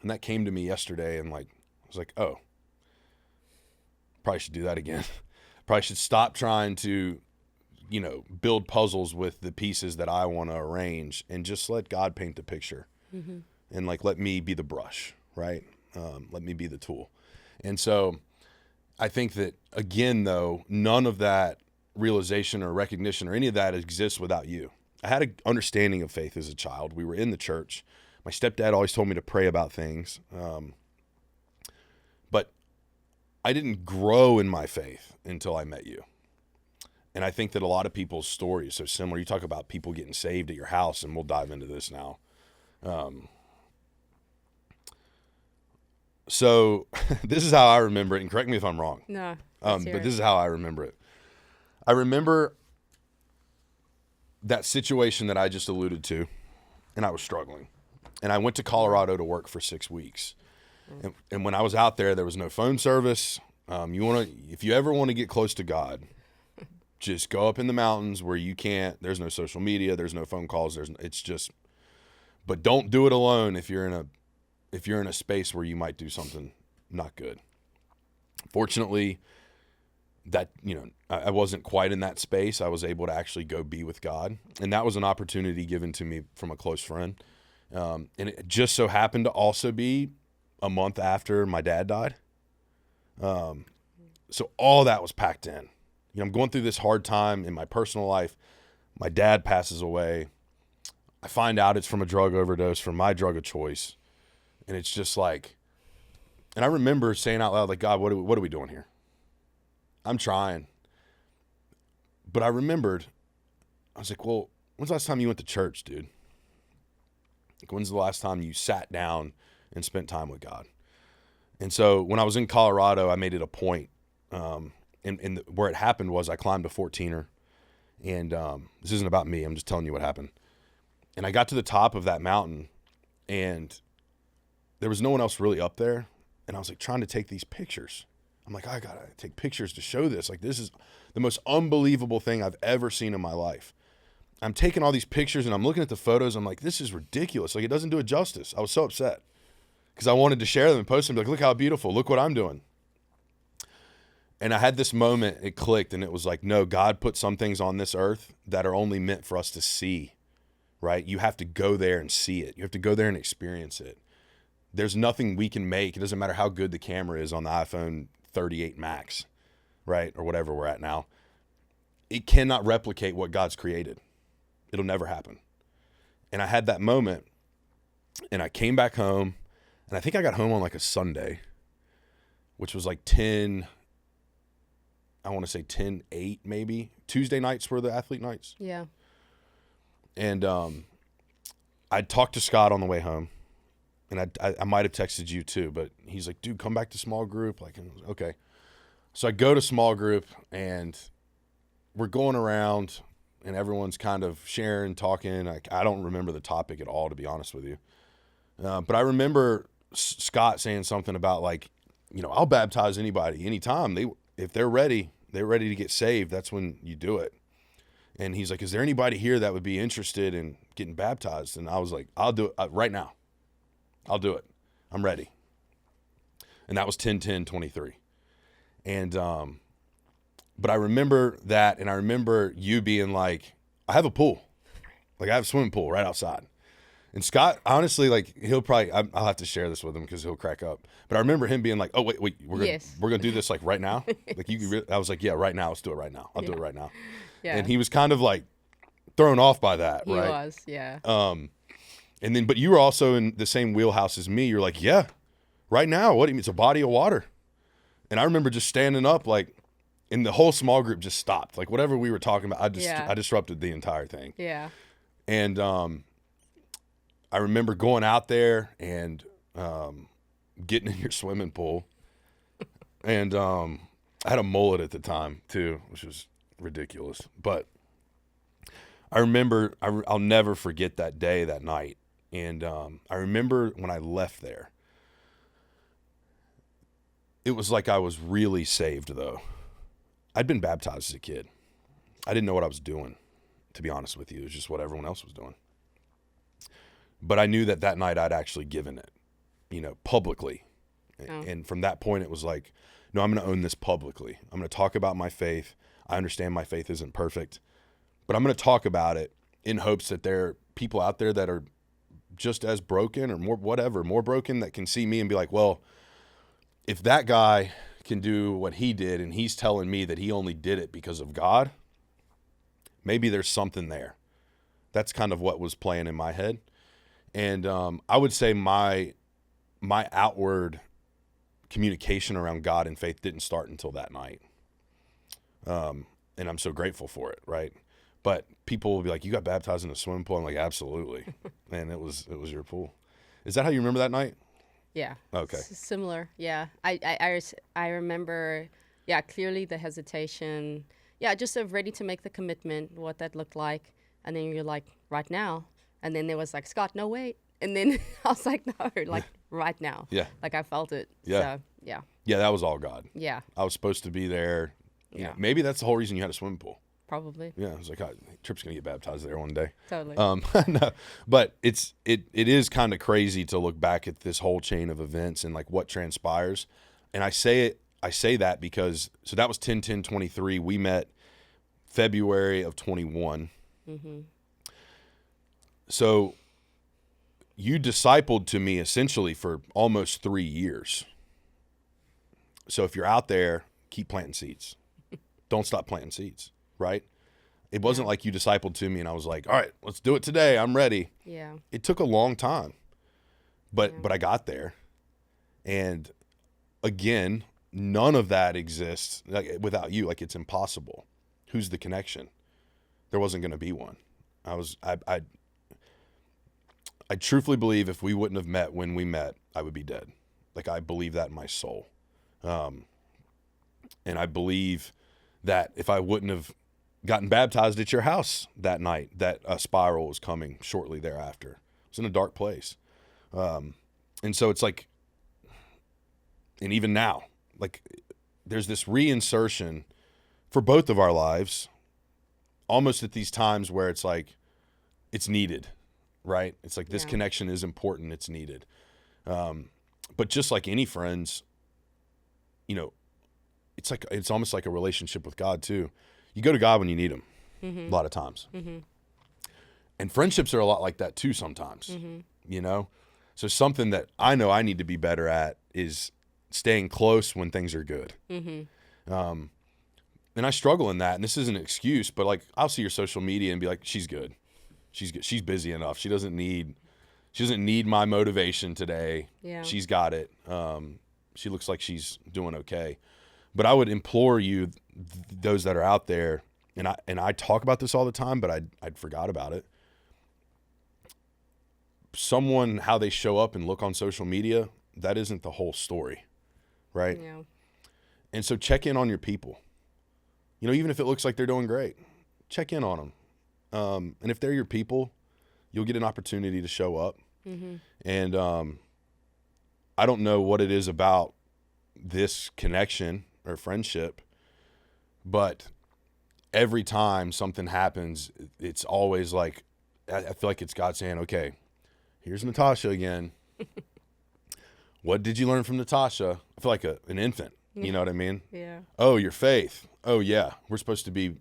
And that came to me yesterday, and I was like, oh, probably should do that again. Probably should stop trying to, build puzzles with the pieces that I want to arrange and just let God paint the picture. Mm-hmm. And let me be the brush, right? Let me be the tool. And so I think that, again, though, none of that realization or recognition or any of that exists without you. I had an understanding of faith as a child. We were in the church. My stepdad always told me to pray about things. But I didn't grow in my faith until I met you. And I think that a lot of people's story is so similar. You talk about people getting saved at your house, and we'll dive into this now. So this is how I remember it, and correct me if I'm wrong. No. But this is how I remember it. I remember that situation that I just alluded to, and I was struggling. And I went to Colorado to work for 6 weeks. And when I was out there was no phone service. If you ever want to get close to God, just go up in the mountains where you can't. There's no social media. There's no phone calls. But don't do it alone if you're in a space where you might do something not good. Fortunately, that, I wasn't quite in that space. I was able to actually go be with God. And that was an opportunity given to me from a close friend. And it just so happened to also be a month after my dad died. So all that was packed in. I'm going through this hard time in my personal life. My dad passes away. I find out it's from a drug overdose, from my drug of choice. And it's just and I remember saying out loud, God, what are we doing here? I'm trying. But I remembered, I was like, well, when's the last time you went to church, dude? When's the last time you sat down and spent time with God? And so when I was in Colorado, I made it a point. And where it happened was I climbed a 14er. And this isn't about me. I'm just telling you what happened. And I got to the top of that mountain, and there was no one else really up there. And I was trying to take these pictures. I'm I got to take pictures to show this. This is the most unbelievable thing I've ever seen in my life. I'm taking all these pictures, and I'm looking at the photos. I'm this is ridiculous. It doesn't do it justice. I was so upset because I wanted to share them and post them. Look how beautiful. Look what I'm doing. And I had this moment, it clicked, and it was no, God put some things on this earth that are only meant for us to see, right? You have to go there and see it. You have to go there and experience it. There's nothing we can make. It doesn't matter how good the camera is on the iPhone 38 Max, right? Or whatever we're at now. It cannot replicate what God's created. It'll never happen. And I had that moment, and I came back home, and I think I got home on a Sunday, which was 10... I want to say 10-8 maybe. Tuesday nights were the athlete nights. Yeah. And I talked to Scott on the way home, and I might have texted you too, but he's like, dude, come back to small group. Okay. So I go to small group, and we're going around, and everyone's kind of sharing, talking. I don't remember the topic at all, to be honest with you. But I remember Scott saying something about I'll baptize anybody anytime. If they're ready to get saved, that's when you do it. And he's like, is there anybody here that would be interested in getting baptized? And I was like, I'll do it right now. I'll do it. I'm ready. And that was 10/10/23. And, but I remember that, and I remember you being I have a pool. I have a swimming pool right outside. And Scott, honestly, like he'll probably, I'll have to share this with him because he'll crack up. But I remember him being like, "Oh wait, we're gonna do this like right now." Like I was like, "Yeah, right now. Let's do it right now. I'll do it right now." Yeah. And he was kind of like thrown off by that, He right? was, yeah. And then, but you were also in the same wheelhouse as me. You're like, "Yeah, right now. What do you mean? It's a body of water." And I remember just standing up, like, and the whole small group just stopped. Like whatever we were talking about, I disrupted the entire thing. Yeah. And I remember going out there and getting in your swimming pool. And I had a mullet at the time too, which was ridiculous. But I remember, I'll never forget that day, that night. And I remember when I left there, it was like I was really saved though. I'd been baptized as a kid. I didn't know what I was doing, to be honest with you. It was just what everyone else was doing. But I knew that night I'd actually given it, publicly. Oh. And from that point, it was like, no, I'm going to own this publicly. I'm going to talk about my faith. I understand my faith isn't perfect, but I'm going to talk about it in hopes that there are people out there that are just as broken or more broken, that can see me and be like, well, if that guy can do what he did and he's telling me that he only did it because of God, maybe there's something there. That's kind of what was playing in my head. And I would say my outward communication around God and faith didn't start until that night. And I'm so grateful for it, right? But people will be like, "You got baptized in a swimming pool?" I'm like, "Absolutely." And it was your pool. Is that how you remember that night? Yeah. Okay. Similar. Yeah. I remember, yeah, clearly the hesitation. Yeah, just ready to make the commitment, what that looked like. And then you're like, right now. And then there was like, Scott, no, wait. And then I was like, no, like right now. Yeah. Like I felt it. Yeah. So, yeah. Yeah, that was all God. Yeah. I was supposed to be there. Yeah. Maybe that's the whole reason you had a swimming pool. Probably. Yeah, I was like, Tripp's gonna get baptized there one day. Totally. No, but it is kind of crazy to look back at this whole chain of events and like what transpires. And I say that because so that was 10/10/23. We met February of 21. Mm-hmm. So you discipled to me essentially for almost 3 years. So if you're out there, keep planting seeds. Don't stop planting seeds. Right? It wasn't like you discipled to me and I was like, all right, let's do it today. I'm ready. Yeah. It took a long time, but I got there. And again, none of that exists without you. Like it's impossible. Who's the connection? There wasn't going to be one. I truthfully believe if we wouldn't have met when we met, I would be dead. Like I believe that in my soul. And I believe that if I wouldn't have gotten baptized at your house that night, that a spiral was coming shortly thereafter. It was in a dark place. And so it's like, and even now, like there's this reinsertion for both of our lives, almost at these times where it's like, it's needed, right? It's like this connection is important. It's needed. But just like any friends, it's almost like a relationship with God too. You go to God when you need him, a lot of times. Mm-hmm. And friendships are a lot like that too sometimes, So something that I know I need to be better at is staying close when things are good. Mm-hmm. And I struggle in that, and this isn't an excuse, but like I'll see your social media and be like, she's good. She's good. She's busy enough. She doesn't need my motivation today. Yeah. She's got it. She looks like she's doing okay. But I would implore you, those that are out there, and I talk about this all the time, but I'd forgot about it. Someone, how they show up and look on social media, that isn't the whole story, right? Yeah. And so check in on your people. Even if it looks like they're doing great, check in on them. And if they're your people, you'll get an opportunity to show up. Mm-hmm. And I don't know what it is about this connection or friendship, but every time something happens, it's always like, I feel like it's God saying, okay, here's Natasha again. What did you learn from Natasha? I feel like an infant, you know what I mean? Yeah. Oh, your faith. Oh yeah. We're supposed to be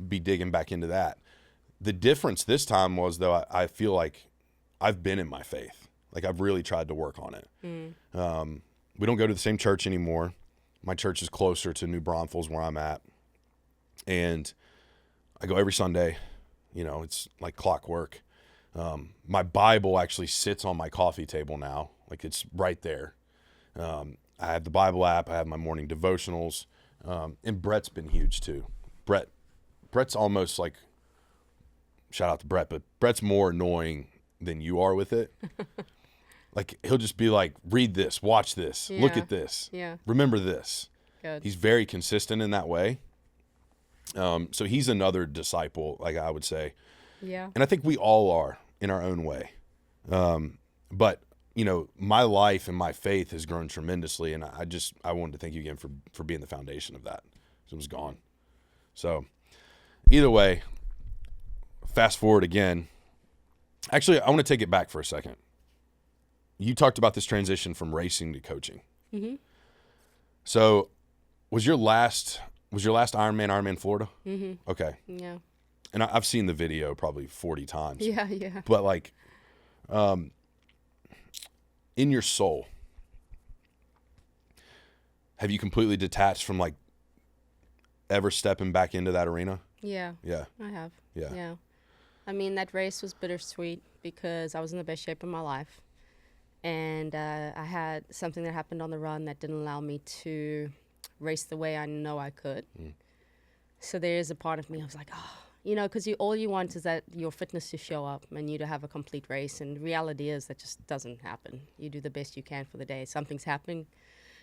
digging back into that. The difference this time was though, I feel like I've been in my faith. Like, I've really tried to work on it. We don't go to the same church anymore. My church is closer to New Braunfels where I'm at. And I go every Sunday. You know, it's like clockwork. My Bible actually sits on my coffee table now. Like, it's right there. I have the Bible app. I have my morning devotionals. And Brett's been huge too. Brett's almost like, shout out to Brett, but Brett's more annoying than you are with it. Like, he'll just be like, read this, watch this, look at this, remember this. Good. He's very consistent in that way. So he's another disciple, like I would say. Yeah. And I think we all are in our own way. But, you know, my life and my faith has grown tremendously. And I wanted to thank you again for being the foundation of that. It was gone. So either way, fast forward again. Actually, I want to take it back for a second. You talked about this transition from racing to coaching. Mm-hmm. So was your last Ironman Florida? Mm-hmm. Okay. Yeah. And I've seen the video probably 40 times. Yeah. But like, in your soul, have you completely detached from like ever stepping back into that arena? Yeah. Yeah. I have. Yeah. Yeah. I mean, that race was bittersweet because I was in the best shape of my life. And I had something that happened on the run that didn't allow me to race the way I know I could. So there is a part of me, I was like, oh, you know, because all you want is that your fitness to show up and you to have a complete race. And the reality is that just doesn't happen. You do the best you can for the day. Something's going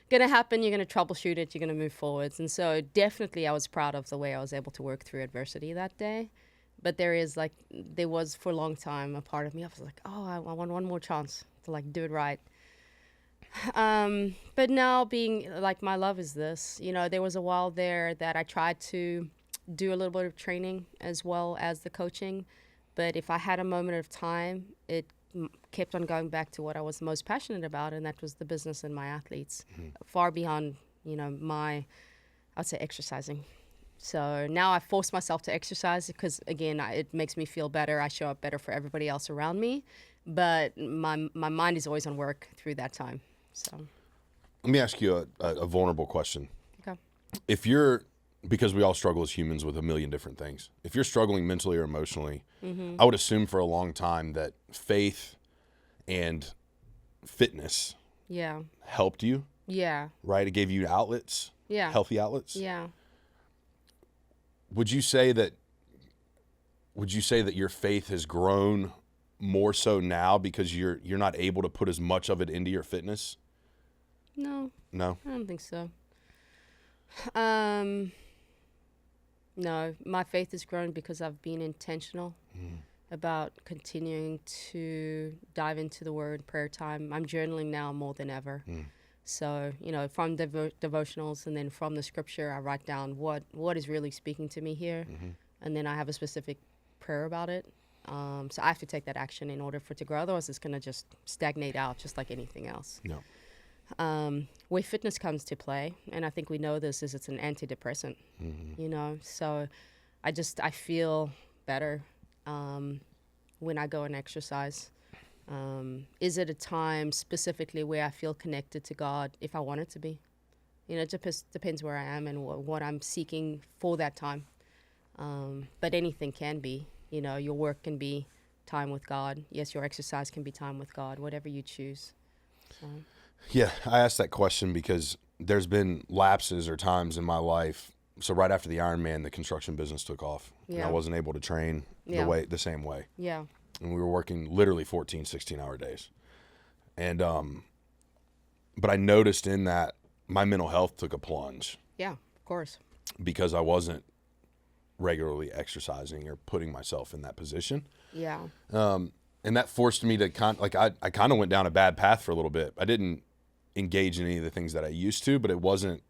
to happen. You're going to troubleshoot it. You're going to move forwards. And so definitely I was proud of the way I was able to work through adversity that day. But there was for a long time a part of me, I was like, oh, I want one more chance to like do it right. But now being like, my love is this, you know, there was a while there that I tried to do a little bit of training as well as the coaching. But if I had a moment of time, it kept on going back to what I was most passionate about. And that was the business and my athletes, far beyond, you know, I'd say exercising. So now I force myself to exercise because, again, it makes me feel better. I show up better for everybody else around me. But my mind is always on work through that time. So Let me ask you a vulnerable question. Okay. Because we all struggle as humans with a million different things. If you're struggling mentally or emotionally, I would assume for a long time that faith and fitness helped you. Yeah. Right? It gave you outlets. Yeah. Healthy outlets. Yeah. Would you say that your faith has grown more so now because you're not able to put as much of it into your fitness? No, No? I don't think so. No, my faith has grown because I've been intentional about continuing to dive into the Word, prayer time. I'm journaling now more than ever. So, you know, from devotionals and then from the scripture, I write down what is really speaking to me here. And then I have a specific prayer about it. So I have to take that action in order for it to grow. Otherwise, it's going to just stagnate out just like anything else. No. Where fitness comes to play, and I think we know this, is it's an antidepressant, you know. So I feel better when I go and exercise. Is it a time specifically where I feel connected to God if I want it to be? You know, it just depends where I am and what I'm seeking for that time. But anything can be. You know, your work can be time with God. Yes, your exercise can be time with God, whatever you choose. So. Yeah, I asked that question because there's been lapses or times in my life. So right after the Ironman, the construction business took off. And I wasn't able to train the same way. Yeah. And we were working literally 14, 16-hour days. And but I noticed in that my mental health took a plunge. Yeah, of course. Because I wasn't regularly exercising or putting myself in that position. Yeah. And that forced me to I kind of went down a bad path for a little bit. I didn't engage in any of the things that I used to, but it wasn't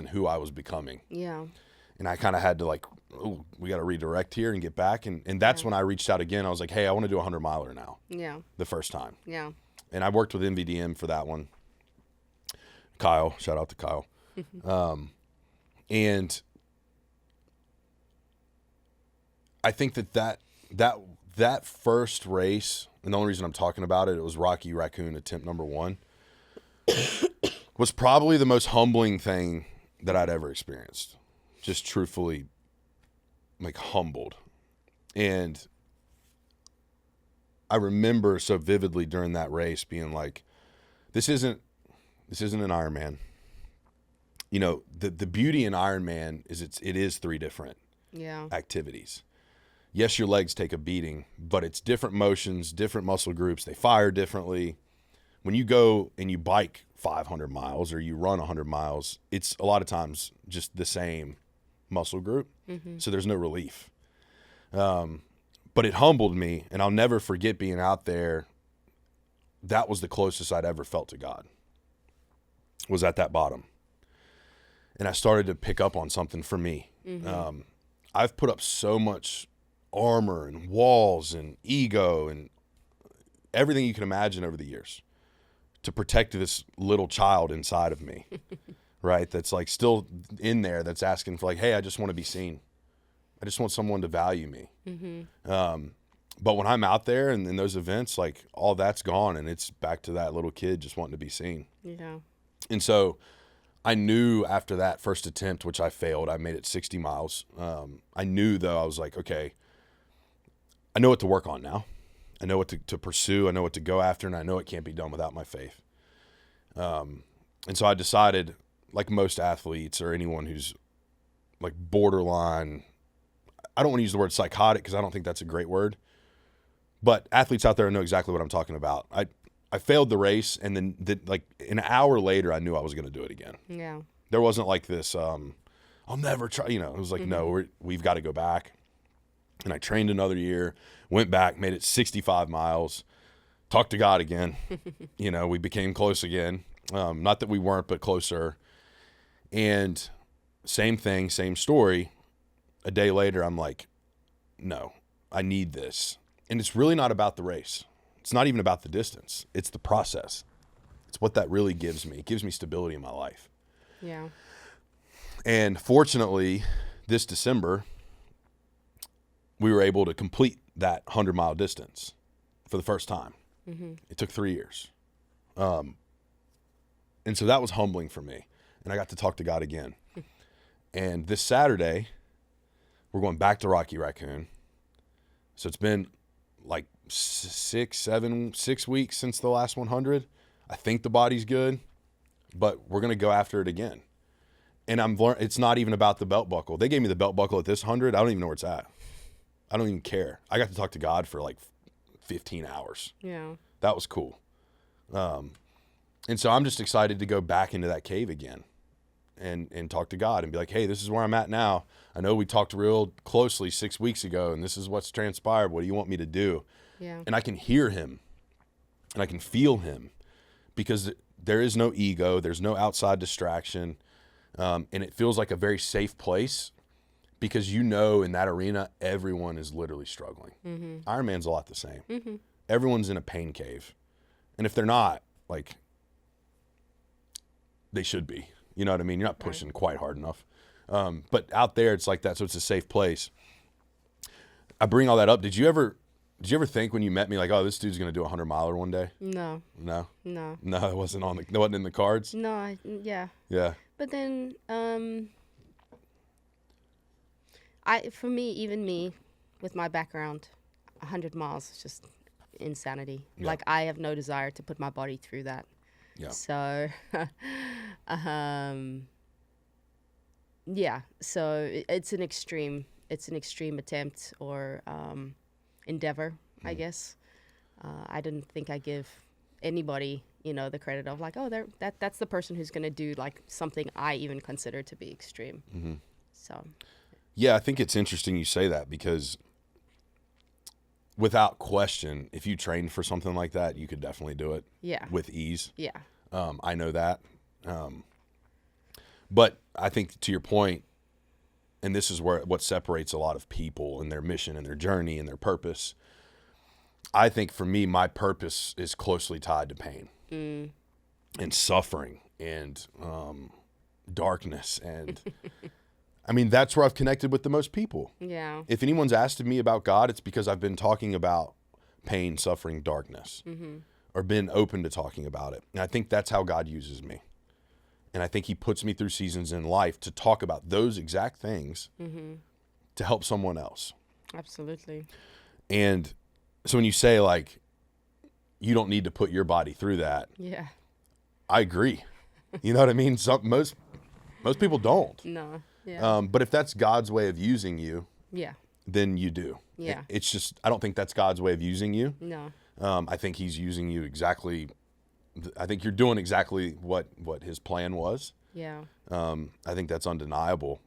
who I was becoming. Yeah. And I kind of had to we got to redirect here and get back. And that's when I reached out again. I was like, hey, I want to do a 100-miler now. Yeah. The first time. Yeah. And I worked with NVDM for that one. Kyle, shout out to Kyle. And I think that that first race, and the only reason I'm talking about it, it was Rocky Raccoon attempt number 1, was probably the most humbling thing that I'd ever experienced. Just truthfully, like, humbled. And I remember so vividly during that race being like, this isn't an Ironman. You know, the beauty in Ironman is it is 3 different activities. Yes, your legs take a beating, but it's different motions, different muscle groups. They fire differently. When you go and you bike 500 miles or you run 100 miles, it's a lot of times just the same muscle group. Mm-hmm. So there's no relief. But it humbled me, and I'll never forget being out there. That was the closest I'd ever felt to God, was at that bottom. And I started to pick up on something for me. Mm-hmm. I've put up so much armor and walls and ego and everything you can imagine over the years to protect this little child inside of me, right? That's like still in there, that's asking for like, hey, I just want to be seen. I just want someone to value me. Mm-hmm. But when I'm out there and in those events, like all that's gone, and it's back to that little kid just wanting to be seen. Yeah. And so I knew after that first attempt, which I failed, I made it 60 miles. I knew though, I was like, okay, I know what to work on now. I know what to pursue. I know what to go after, and I know it can't be done without my faith. And so I decided, like most athletes or anyone who's like borderline, I don't want to use the word psychotic because I don't think that's a great word, but athletes out there know exactly what I'm talking about. I failed the race, and then like an hour later, I knew I was going to do it again. Yeah. There wasn't like this, I'll never try, you know, it was like, no, we've got to go back. And I trained another year, went back, made it 65 miles, talked to God again. You know, we became close again. Not that we weren't, but closer. And same thing, same story. A day later, I'm like, no, I need this. And it's really not about the race. It's not even about the distance. It's the process. It's what that really gives me. It gives me stability in my life. Yeah. And fortunately, this December, we were able to complete that 100-mile distance for the first time. Mm-hmm. It took 3 years. And so that was humbling for me. And I got to talk to God again. And this Saturday, we're going back to Rocky Raccoon. So it's been like 6 weeks since the last 100. I think the body's good, but we're going to go after it again. And it's not even about the belt buckle. They gave me the belt buckle at this 100. I don't even know where it's at. I don't even care. I got to talk to God for like 15 hours. Yeah. That was cool. And so I'm just excited to go back into that cave again and talk to God and be like, hey, this is where I'm at now. I know we talked real closely 6 weeks ago, and this is what's transpired. What do you want me to do? Yeah. And I can hear him and I can feel him because there is no ego. There's no outside distraction. And it feels like a very safe place. Because you know in that arena, everyone is literally struggling. Mm-hmm. Ironman's a lot the same. Mm-hmm. Everyone's in a pain cave. And if they're not, like, they should be. You know what I mean? You're not pushing quite hard enough. But out there, it's like that, so it's a safe place. I bring all that up. Did you ever think when you met me, like, oh, this dude's going to do a 100-miler one day? No. No? No. No, it wasn't in the cards? No, yeah. Yeah. But then, for me, even me, with my background, 100 miles is just insanity. Yeah. Like, I have no desire to put my body through that. Yeah. So, yeah. So it's an extreme attempt or endeavor, I guess. I didn't think I give anybody, the credit of like, oh, that's the person who's going to do like something I even consider to be extreme. Mm-hmm. So. Yeah, I think it's interesting you say that because without question, if you trained for something like that, you could definitely do it. Yeah. With ease. Yeah. I know that. But I think to your point, and this is what separates a lot of people and their mission and their journey and their purpose. I think for me, my purpose is closely tied to pain and suffering and darkness. And I mean, that's where I've connected with the most people. Yeah. If anyone's asked me about God, it's because I've been talking about pain, suffering, darkness, or been open to talking about it. And I think that's how God uses me. And I think he puts me through seasons in life to talk about those exact things to help someone else. Absolutely. And so when you say, like, you don't need to put your body through that, Yeah. I agree. You know what I mean? Most people don't. No. Yeah. But if that's God's way of using you, Yeah. then you do. Yeah. It's just, I don't think that's God's way of using you. No. I think he's using you exactly. I think you're doing exactly what his plan was. Yeah. I think that's undeniable.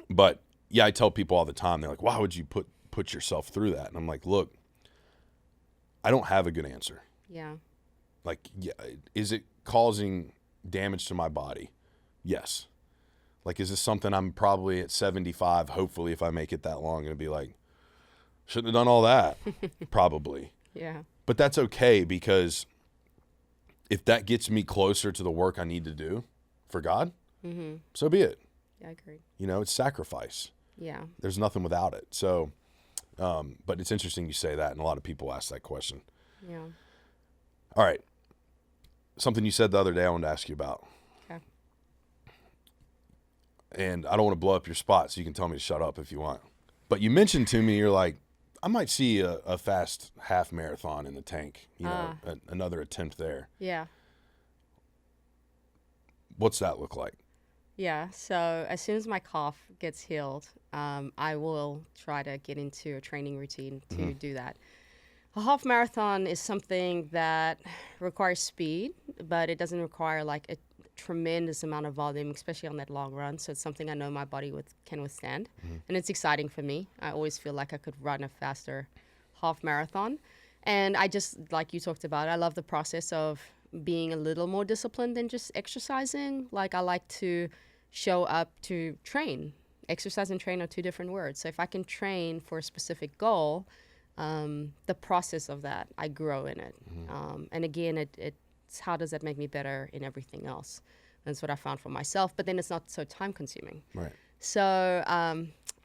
But yeah, I tell people all the time, they're like, why would you put yourself through that? And I'm like, look, I don't have a good answer. Yeah. Like, yeah, is it causing damage to my body? Yes. Like, is this something I'm probably at 75, hopefully, if I make it that long, going to be like, shouldn't have done all that? Probably. Yeah. But that's okay, because if that gets me closer to the work I need to do for God, so be it. Yeah, I agree. You know, it's sacrifice. Yeah. There's nothing without it. So, but it's interesting you say that, and a lot of people ask that question. Yeah. All right. Something you said the other day I wanted to ask you about. Okay. And I don't want to blow up your spot, so you can tell me to shut up if you want. But you mentioned to me, you're like, I might see a fast half marathon in the tank, you know, another attempt there. Yeah. What's that look like? Yeah. So as soon as my cough gets healed, I will try to get into a training routine to do that. A half marathon is something that requires speed, but it doesn't require like a tremendous amount of volume, especially on that long run. So it's something I know my body can withstand. And it's exciting for me. I always feel like I could run a faster half marathon. And I just, like you talked about, I love the process of being a little more disciplined than just exercising. Like, I like to show up to train. Exercise and train are two different words. So if I can train for a specific goal, the process of that, I grow in it. And again, it's how does that make me better in everything else? That's what I found for myself. But then it's not so time consuming. Right. So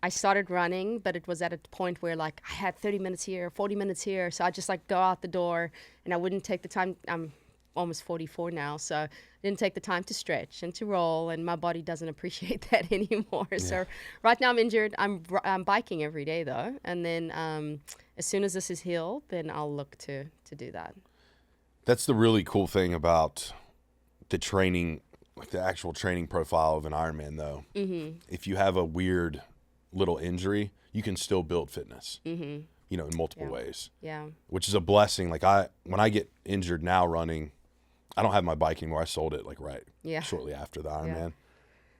I started running, but it was at a point where like I had 30 minutes here, 40 minutes here. So I just like go out the door, and I wouldn't take the time. I'm almost 44 now, so I didn't take the time to stretch and to roll, and my body doesn't appreciate that anymore. Yeah. So right now I'm injured. I'm biking every day though, and then as soon as this is healed, then I'll look to do that. That's the really cool thing about the training, like the actual training profile of an Ironman though. If you have a weird little injury, you can still build fitness, you know, in multiple ways. Yeah. Which is a blessing. Like when I get injured now running, I don't have my bike anymore. I sold it like shortly after the Ironman. Yeah.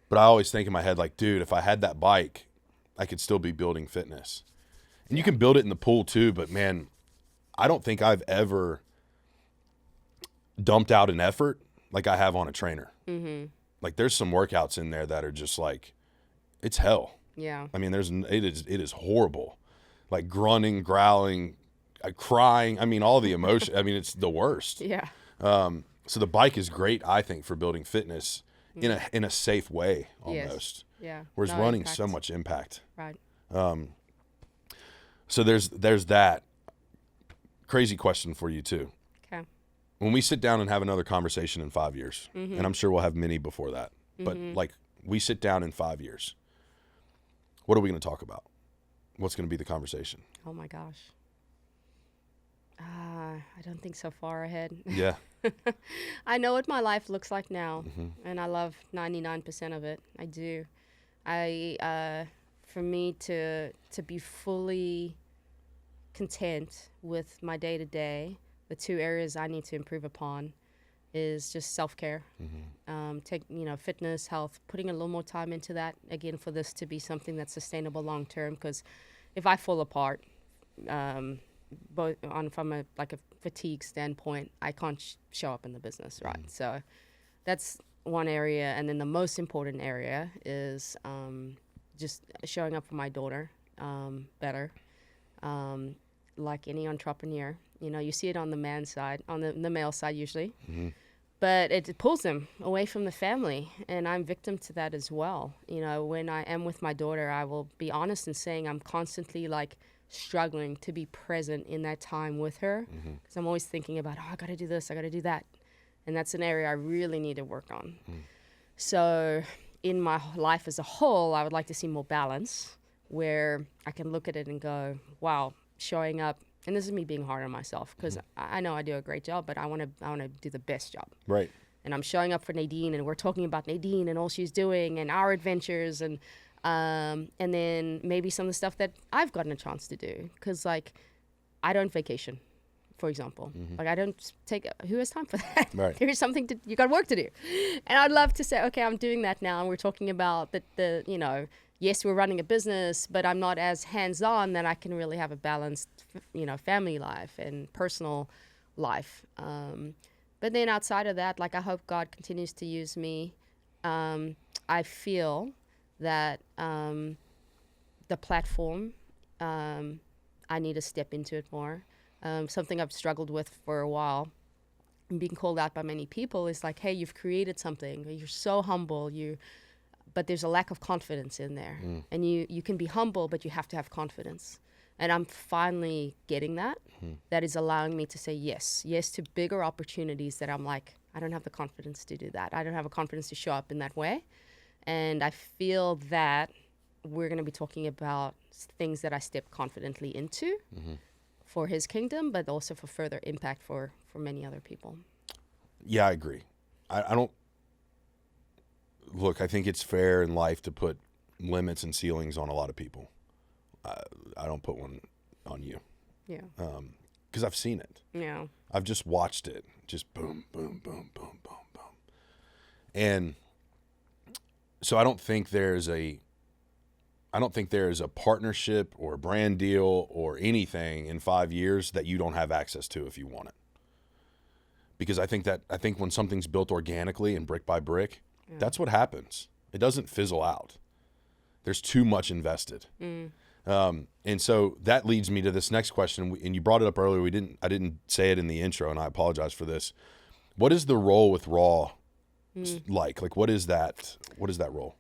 But I always think in my head, like, dude, if I had that bike, I could still be building fitness. And you can build it in the pool too, but man, I don't think I've ever dumped out an effort like I have on a trainer. Like, there's some workouts in there that are just like, it's hell. Yeah. I mean, it is horrible. Like grunting, growling, crying. I mean, all the emotion. I mean, it's the worst. Yeah. So the bike is great, I think, for building fitness in a safe way almost. Yes. Yeah. Whereas running, so much impact. Right. So there's that. Crazy question for you too. Okay. When we sit down and have another conversation in 5 years, and I'm sure we'll have many before that, but like we sit down in 5 years, what are we going to talk about? What's going to be the conversation? Oh my gosh. I don't think so far ahead. Yeah. I know what my life looks like now, and I love 99% of it. I do. For me to be fully content with my day-to-day, the two areas I need to improve upon is just self-care. Take, fitness, health, putting a little more time into that, again, for this to be something that's sustainable long-term, because if I fall apart, from a fatigue standpoint, I can't show up in the business, right? So that's one area. And then the most important area is just showing up for my daughter better. Like any entrepreneur, you see it on the man side, on the male side usually. but it pulls them away from the family, and I'm victim to that as well. You know, when I am with my daughter, I will be honest in saying I'm constantly like struggling to be present in that time with her, because I'm always thinking about, oh, I got to do this, I got to do that, and that's an area I really need to work on. So in my life as a whole, I would like to see more balance, where I can look at it and go, wow, showing up. And this is me being hard on myself, because I know I do a great job, but I want to do the best job. Right. And I'm showing up for Nadine, and we're talking about Nadine and all she's doing and our adventures, and then maybe some of the stuff that I've gotten a chance to do, because like I don't vacation, for example. Like I don't take. Who has time for that? Right. There's something you got work to do, and I'd love to say, okay, I'm doing that now, and we're talking about the you know. Yes, we're running a business, but I'm not as hands-on that I can really have a balanced, you know, family life and personal life. But then outside of that, like I hope God continues to use me. I feel that the platform, I need to step into it more. Something I've struggled with for a while, and being called out by many people is like, hey, you've created something. You're so humble. But there's a lack of confidence in there. And you can be humble, but you have to have confidence. And I'm finally getting that. That is allowing me to say yes to bigger opportunities that I'm like, I don't have the confidence to do that. I don't have a confidence to show up in that way. And I feel that we're going to be talking about things that I step confidently into for his kingdom, but also for further impact for many other people. Yeah, I agree. I don't. Look, I think it's fair in life to put limits and ceilings on a lot of people. I don't put one on you. Yeah. Because I've seen it. Yeah. I've just watched it. Just boom, boom, boom, boom, boom, boom. And so I don't think there's a partnership or a brand deal or anything in 5 years that you don't have access to if you want it. Because I think when something's built organically and brick by brick, that's what happens. It doesn't fizzle out. There's too much invested. And so that leads me to this next question. And you brought it up earlier. I didn't say it in the intro, and I apologize for this. What is the role with Raw like? Like, what is that? What is that role?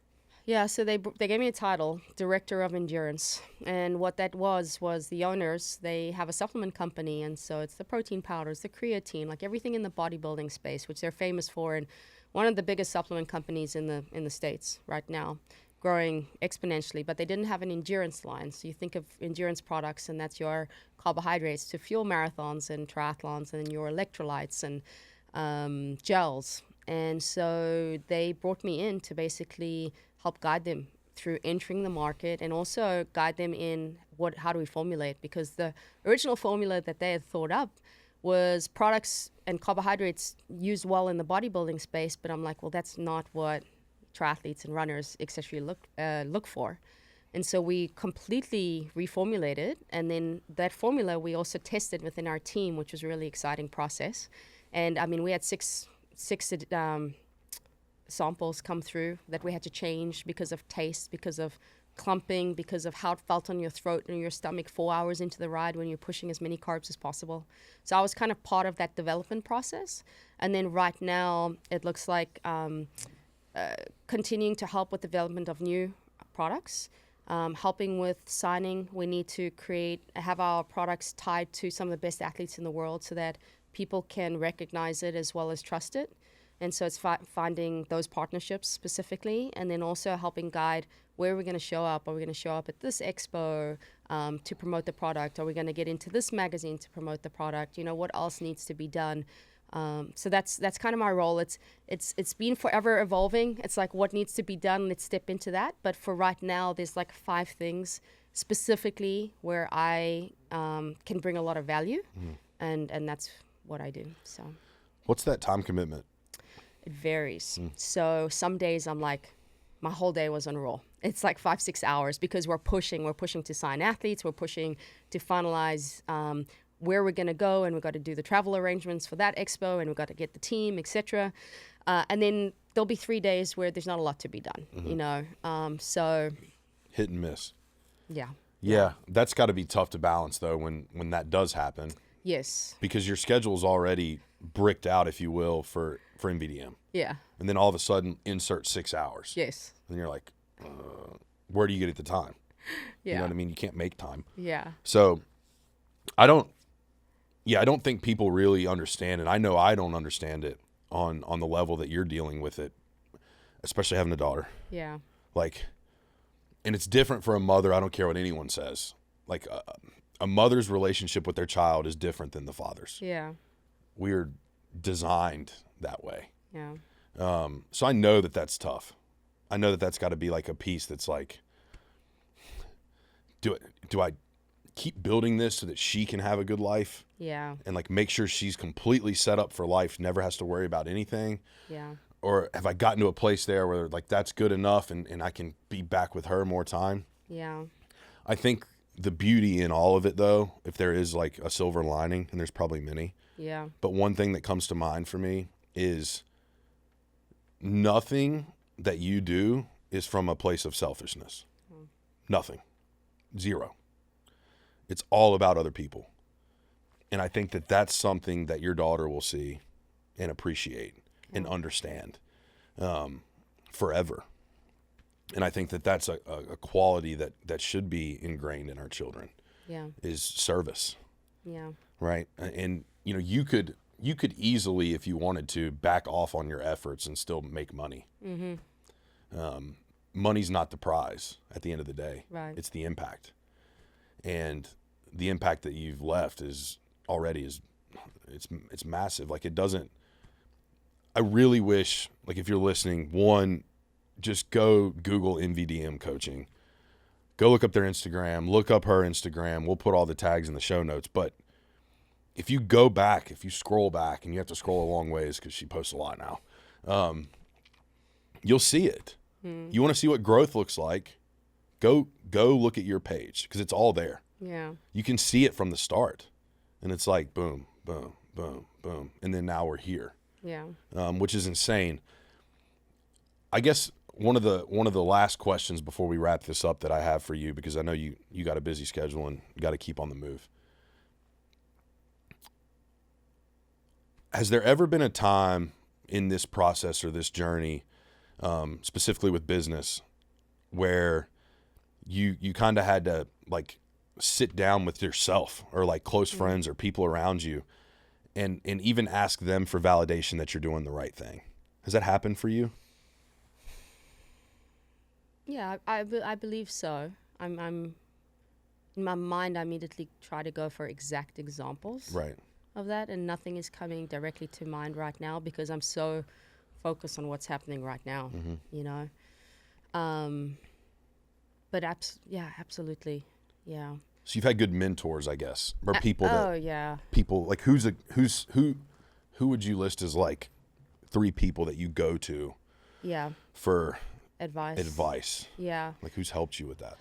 Yeah, so they gave me a title, Director of Endurance. And what that was the owners, they have a supplement company. And so it's the protein powders, the creatine, like everything in the bodybuilding space, which they're famous for. And one of the biggest supplement companies in the States right now, growing exponentially, but they didn't have an endurance line. So you think of endurance products, and that's your carbohydrates to fuel marathons and triathlons, and your electrolytes and gels. And so they brought me in to basically help guide them through entering the market, and also guide them in how do we formulate, because the original formula that they had thought up was products and carbohydrates used well in the bodybuilding space, but I'm like, well, that's not what triathletes and runners, etc., look for. And so we completely reformulated, and then that formula we also tested within our team, which was a really exciting process. And I mean, we had six samples come through that we had to change because of taste, because of clumping, because of how it felt on your throat and your stomach 4 hours into the ride when you're pushing as many carbs as possible. So I was kind of part of that development process. And then right now it looks like continuing to help with development of new products, helping with signing. We need to have our products tied to some of the best athletes in the world so that people can recognize it as well as trust it. And so it's finding those partnerships specifically, and then also helping guide where we're going to show up. Are we going to show up at this expo to promote the product? Are we going to get into this magazine to promote the product? You know, what else needs to be done? So that's kind of my role. It's been forever evolving. It's like, what needs to be done? Let's step into that. But for right now, there's like 5 things specifically where I can bring a lot of value, and that's what I do. So, what's that time commitment? It varies. So some days I'm like, my whole day was on roll. It's like 5-6 hours because we're pushing to sign athletes. We're pushing to finalize where we're going to go, and we've got to do the travel arrangements for that expo, and we've got to get the team, etc. And then there'll be 3 days where there's not a lot to be done, you know. So hit and miss. Yeah. That's got to be tough to balance though when that does happen. Yes. Because your schedule's already bricked out, if you will, for NVDM. Yeah. And then all of a sudden insert 6 hours. Yes. And you're like, where do you get the time? Yeah. You know what I mean? You can't make time. Yeah. So I don't think people really understand it. I know I don't understand it on the level that you're dealing with it, especially having a daughter. Yeah. Like, and it's different for a mother. I don't care what anyone says. Like a mother's relationship with their child is different than the father's. Yeah. We're designed that way. Yeah. So I know that that's tough. I know that that's got to be like a piece that's like, do I keep building this so that she can have a good life? Yeah. And like make sure she's completely set up for life, never has to worry about anything? Yeah. Or have I gotten to a place there where like that's good enough and I can be back with her more time? Yeah. I think the beauty in all of it, though, if there is like a silver lining, and there's probably many, Yeah. but one thing that comes to mind for me is nothing that you do is from a place of selfishness. Nothing. Zero. It's all about other people. And I think that that's something that your daughter will see and appreciate and understand forever. And I think that that's a quality that should be ingrained in our children. Yeah. Is service. Yeah. Right? And you know, you could easily, if you wanted to, back off on your efforts and still make money. Mm-hmm. Money's not the prize at the end of the day. Right. It's the impact. And the impact that you've left is massive. Like, it doesn't, I really wish, like, if you're listening, one, just go Google NVDM Coaching. Go look up their Instagram, look up her Instagram. We'll put all the tags in the show notes. But if you go back, if you scroll back, and you have to scroll a long ways because she posts a lot now, you'll see it. You want to see what growth looks like, go look at your page because it's all there. Yeah. You can see it from the start. And it's like boom, boom, boom, boom. And then now we're here. Yeah. Which is insane. I guess one of the last questions before we wrap this up that I have for you, because I know you got a busy schedule and you got to keep on the move. Has there ever been a time in this process or this journey, specifically with business, where you kind of had to like sit down with yourself or like close friends or people around you and even ask them for validation that you're doing the right thing? Has that happened for you? Yeah, I believe so. I'm in my mind, I immediately try to go for exact examples of that, and nothing is coming directly to mind right now because I'm so focused on what's happening right now, you know. But absolutely, yeah. So you've had good mentors, I guess, or people that people like who would you list as like 3 people that you go to? Yeah. For advice. Yeah. Like, who's helped you with that?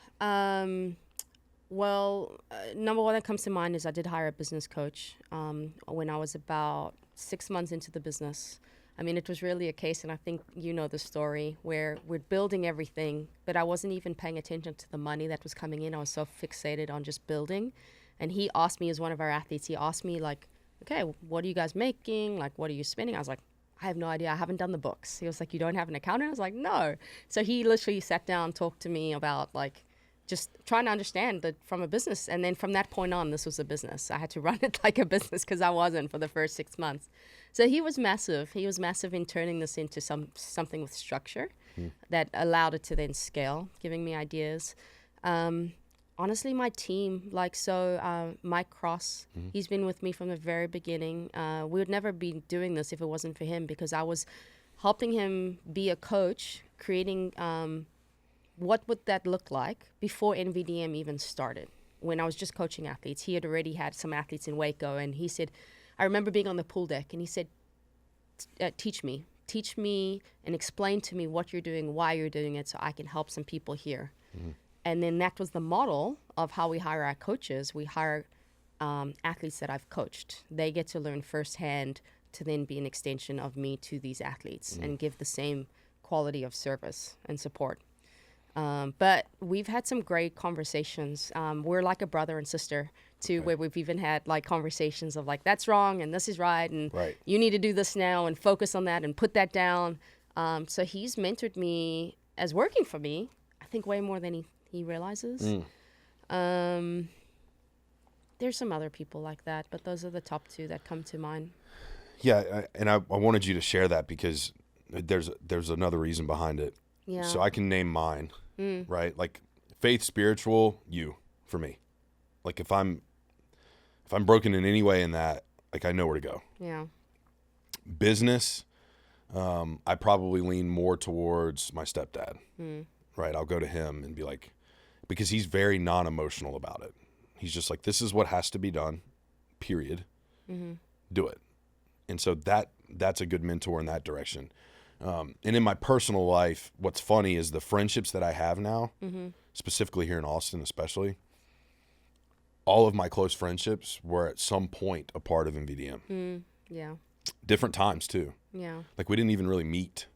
Well, number one that comes to mind is I did hire a business coach when I was about 6 months into the business. I mean, it was really a case, and I think you know the story, where we're building everything, but I wasn't even paying attention to the money that was coming in. I was so fixated on just building. And he asked me, as one of our athletes, he asked me, like, okay, what are you guys making? Like, what are you spending? I was like, I have no idea. I haven't done the books. He was like, you don't have an accountant? I was like, no. So he literally sat down, talked to me about, like, just trying to understand that from a business. And then from that point on, this was a business. I had to run it like a business because I wasn't for the first 6 months. So he was massive. He was massive in turning this into something with structure that allowed it to then scale, giving me ideas. Honestly, my team, Mike Cross, he's been with me from the very beginning. We would never be doing this if it wasn't for him, because I was helping him be a coach, creating what would that look like before NVDM even started. When I was just coaching athletes, he had already had some athletes in Waco, and he said, I remember being on the pool deck, and he said, teach me and explain to me what you're doing, why you're doing it, so I can help some people here. And then that was the model of how we hire our coaches. We hire athletes that I've coached. They get to learn firsthand to then be an extension of me to these athletes and give the same quality of service and support. But we've had some great conversations. We're like a brother and sister to where we've even had like conversations of like, that's wrong and this is right. And you need to do this now and focus on that and put that down. So he's mentored me as working for me, I think way more than he realizes. There's some other people like that, but those are the top two that come to mind. Yeah, and I wanted you to share that because there's another reason behind it. Yeah. So I can name mine, right? Like faith, spiritual, you for me. Like if I'm broken in any way in that, like I know where to go. Yeah. Business, I probably lean more towards my stepdad. Right? I'll go to him and be like, because he's very non-emotional about it. He's just like, this is what has to be done, period. Do it. And so that's a good mentor in that direction. And in my personal life, what's funny is the friendships that I have now, specifically here in Austin especially, all of my close friendships were at some point a part of NVDM. Yeah. Different times too. Yeah. Like we didn't even really meet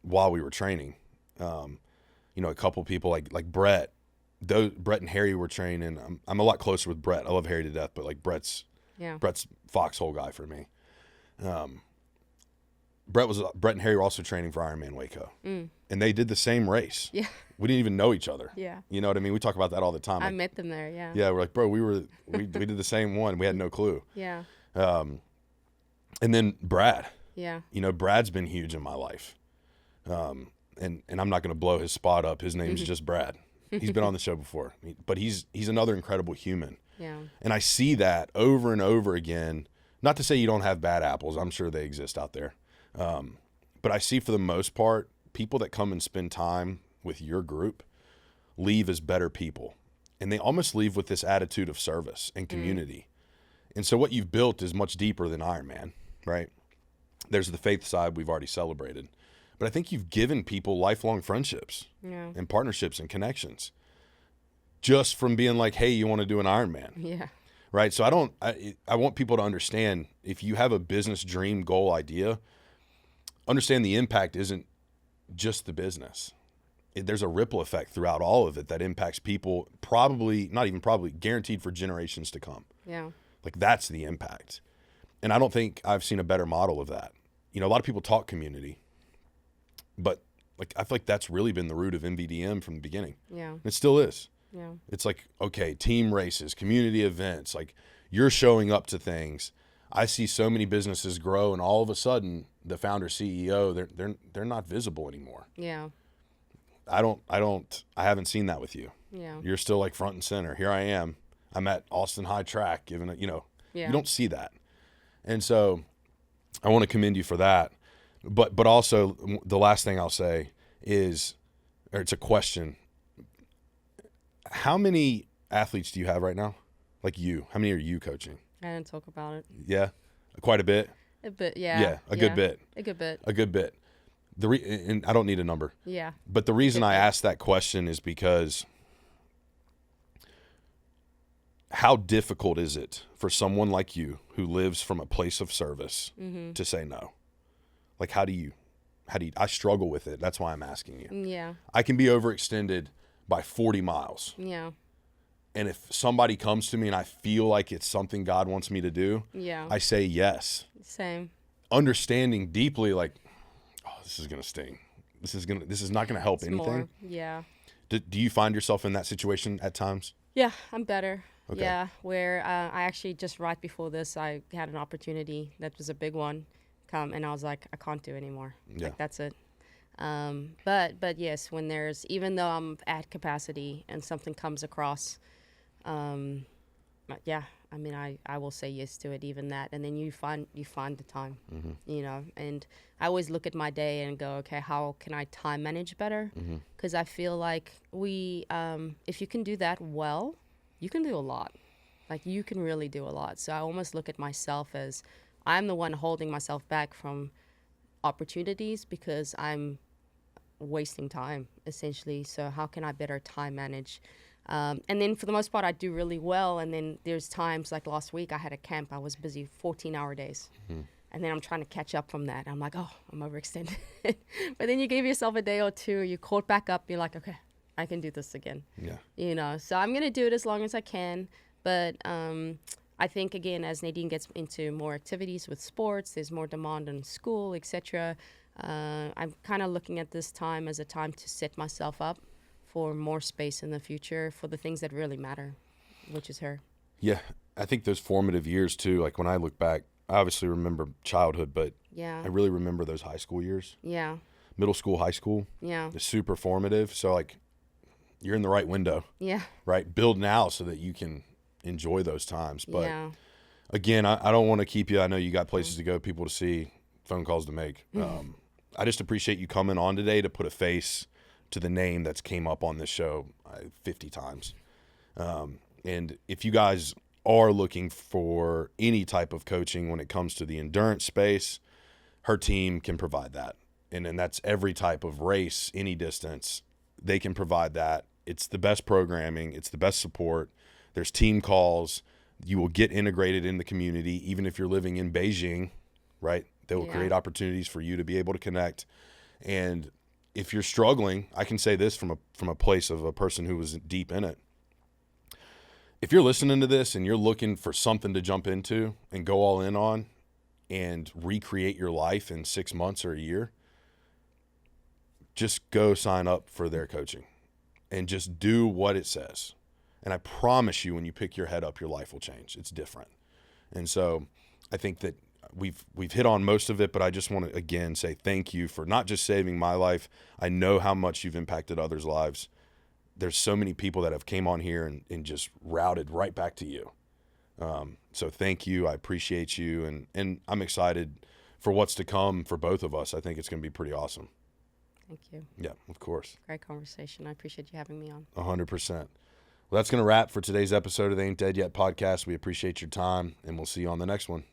while we were training. You know, a couple people like Brett, Brett and Harry were training. I'm a lot closer with Brett. I love Harry to death, but like Brett's foxhole guy for me. Brett and Harry were also training for Ironman Waco, and they did the same race. Yeah, we didn't even know each other. Yeah, you know what I mean. We talk about that all the time. I met them there. Yeah, yeah, we're like, bro, we did the same one. We had no clue. Yeah. And then Brad. Yeah. You know, Brad's been huge in my life. And I'm not going to blow his spot up. His name's just Brad. He's been on the show before, but he's another incredible human. Yeah. And I see that over and over again. Not to say you don't have bad apples. I'm sure they exist out there. But I see for the most part, people that come and spend time with your group leave as better people. And they almost leave with this attitude of service and community. And so what you've built is much deeper than Ironman, right? There's the faith side we've already celebrated. But I think you've given people lifelong friendships and partnerships and connections just from being like, hey, you want to do an Ironman? Yeah. Right? So I want people to understand, if you have a business dream, goal, idea, understand the impact isn't just the business. There's a ripple effect throughout all of it that impacts people, probably, not even probably, guaranteed for generations to come. Yeah. Like that's the impact. And I don't think I've seen a better model of that. You know, a lot of people talk community, but like I feel like that's really been the root of NVDM from the beginning. Yeah. And it still is. Yeah. It's like, okay, team races, community events, like you're showing up to things. I see so many businesses grow, and all of a sudden the founder CEO, they're not visible anymore. Yeah. I haven't seen that with you. Yeah. You're still like front and center. Here I am. I'm at Austin High Track giving it, you don't see that. And so I want to commend you for that. But also the last thing I'll say is, or it's a question. How many athletes do you have right now? Like you, how many are you coaching? I didn't talk about it. Yeah. Quite a bit. A bit. Yeah. Yeah. A good bit. A good bit. A good bit. And I don't need a number. Yeah. But the reason I asked that question is because how difficult is it for someone like you who lives from a place of service to say no? Like, how do you, I struggle with it. That's why I'm asking you. Yeah. I can be overextended by 40 miles. Yeah. And if somebody comes to me and I feel like it's something God wants me to do, I say yes. Same. Understanding deeply, like, oh, this is going to sting. This is not going to help anything. More. Yeah. Do you find yourself in that situation at times? Yeah, I'm better. Okay. Yeah, where I actually just right before this, I had an opportunity that was a big one come, and I was like, I can't do it anymore. Yeah. Like, that's it. But yes, when there's, even though I'm at capacity and something comes across, yeah, I mean, I will say yes to it, even that. And then you find the time, and I always look at my day and go, okay, how can I time manage better? Because I feel like if you can do that well, you can do a lot. Like, you can really do a lot. So I almost look at myself as I'm the one holding myself back from opportunities because I'm wasting time, essentially. So how can I better time manage? And then for the most part, I do really well. And then there's times like last week, I had a camp. I was busy 14-hour days. And then I'm trying to catch up from that. I'm like, oh, I'm overextended. But then you give yourself a day or two, you caught back up. You're like, okay, I can do this again. Yeah. So I'm going to do it as long as I can. But I think, again, as Nadine gets into more activities with sports, there's more demand on school, etc. I'm kind of looking at this time as a time to set myself up for more space in the future for the things that really matter, which is her. Yeah, I think those formative years too, like when I look back, I obviously remember childhood, but Yeah. I really remember those high school years. Yeah. Middle school, high school. Yeah. It's super formative. So like you're in the right window, Yeah. right? Build now so that you can enjoy those times. But Yeah. again, I don't want to keep you. I know you got places to go, people to see, phone calls to make. I just appreciate you coming on today to put a face to the name that's came up on this show 50 times. And if you guys are looking for any type of coaching when it comes to the endurance space, her team can provide that. And that's every type of race, any distance, they can provide that. It's the best programming. It's the best support. There's team calls. You will get integrated in the community, even if you're living in Beijing, right? They will create opportunities for you to be able to connect. And if you're struggling, I can say this from a place of a person who was deep in it. If you're listening to this and you're looking for something to jump into and go all in on and recreate your life in 6 months or a year, just go sign up for their coaching and just do what it says. And I promise you, when you pick your head up, your life will change. It's different. And so I think that we've hit on most of it, but I just want to, again, say thank you for not just saving my life. I know how much you've impacted others' lives. There's so many people that have came on here and just routed right back to you. So thank you. I appreciate you. And I'm excited for what's to come for both of us. I think it's going to be pretty awesome. Thank you. Yeah, of course. Great conversation. I appreciate you having me on. 100%. Well, that's going to wrap for today's episode of the Ain't Dead Yet podcast. We appreciate your time, and we'll see you on the next one.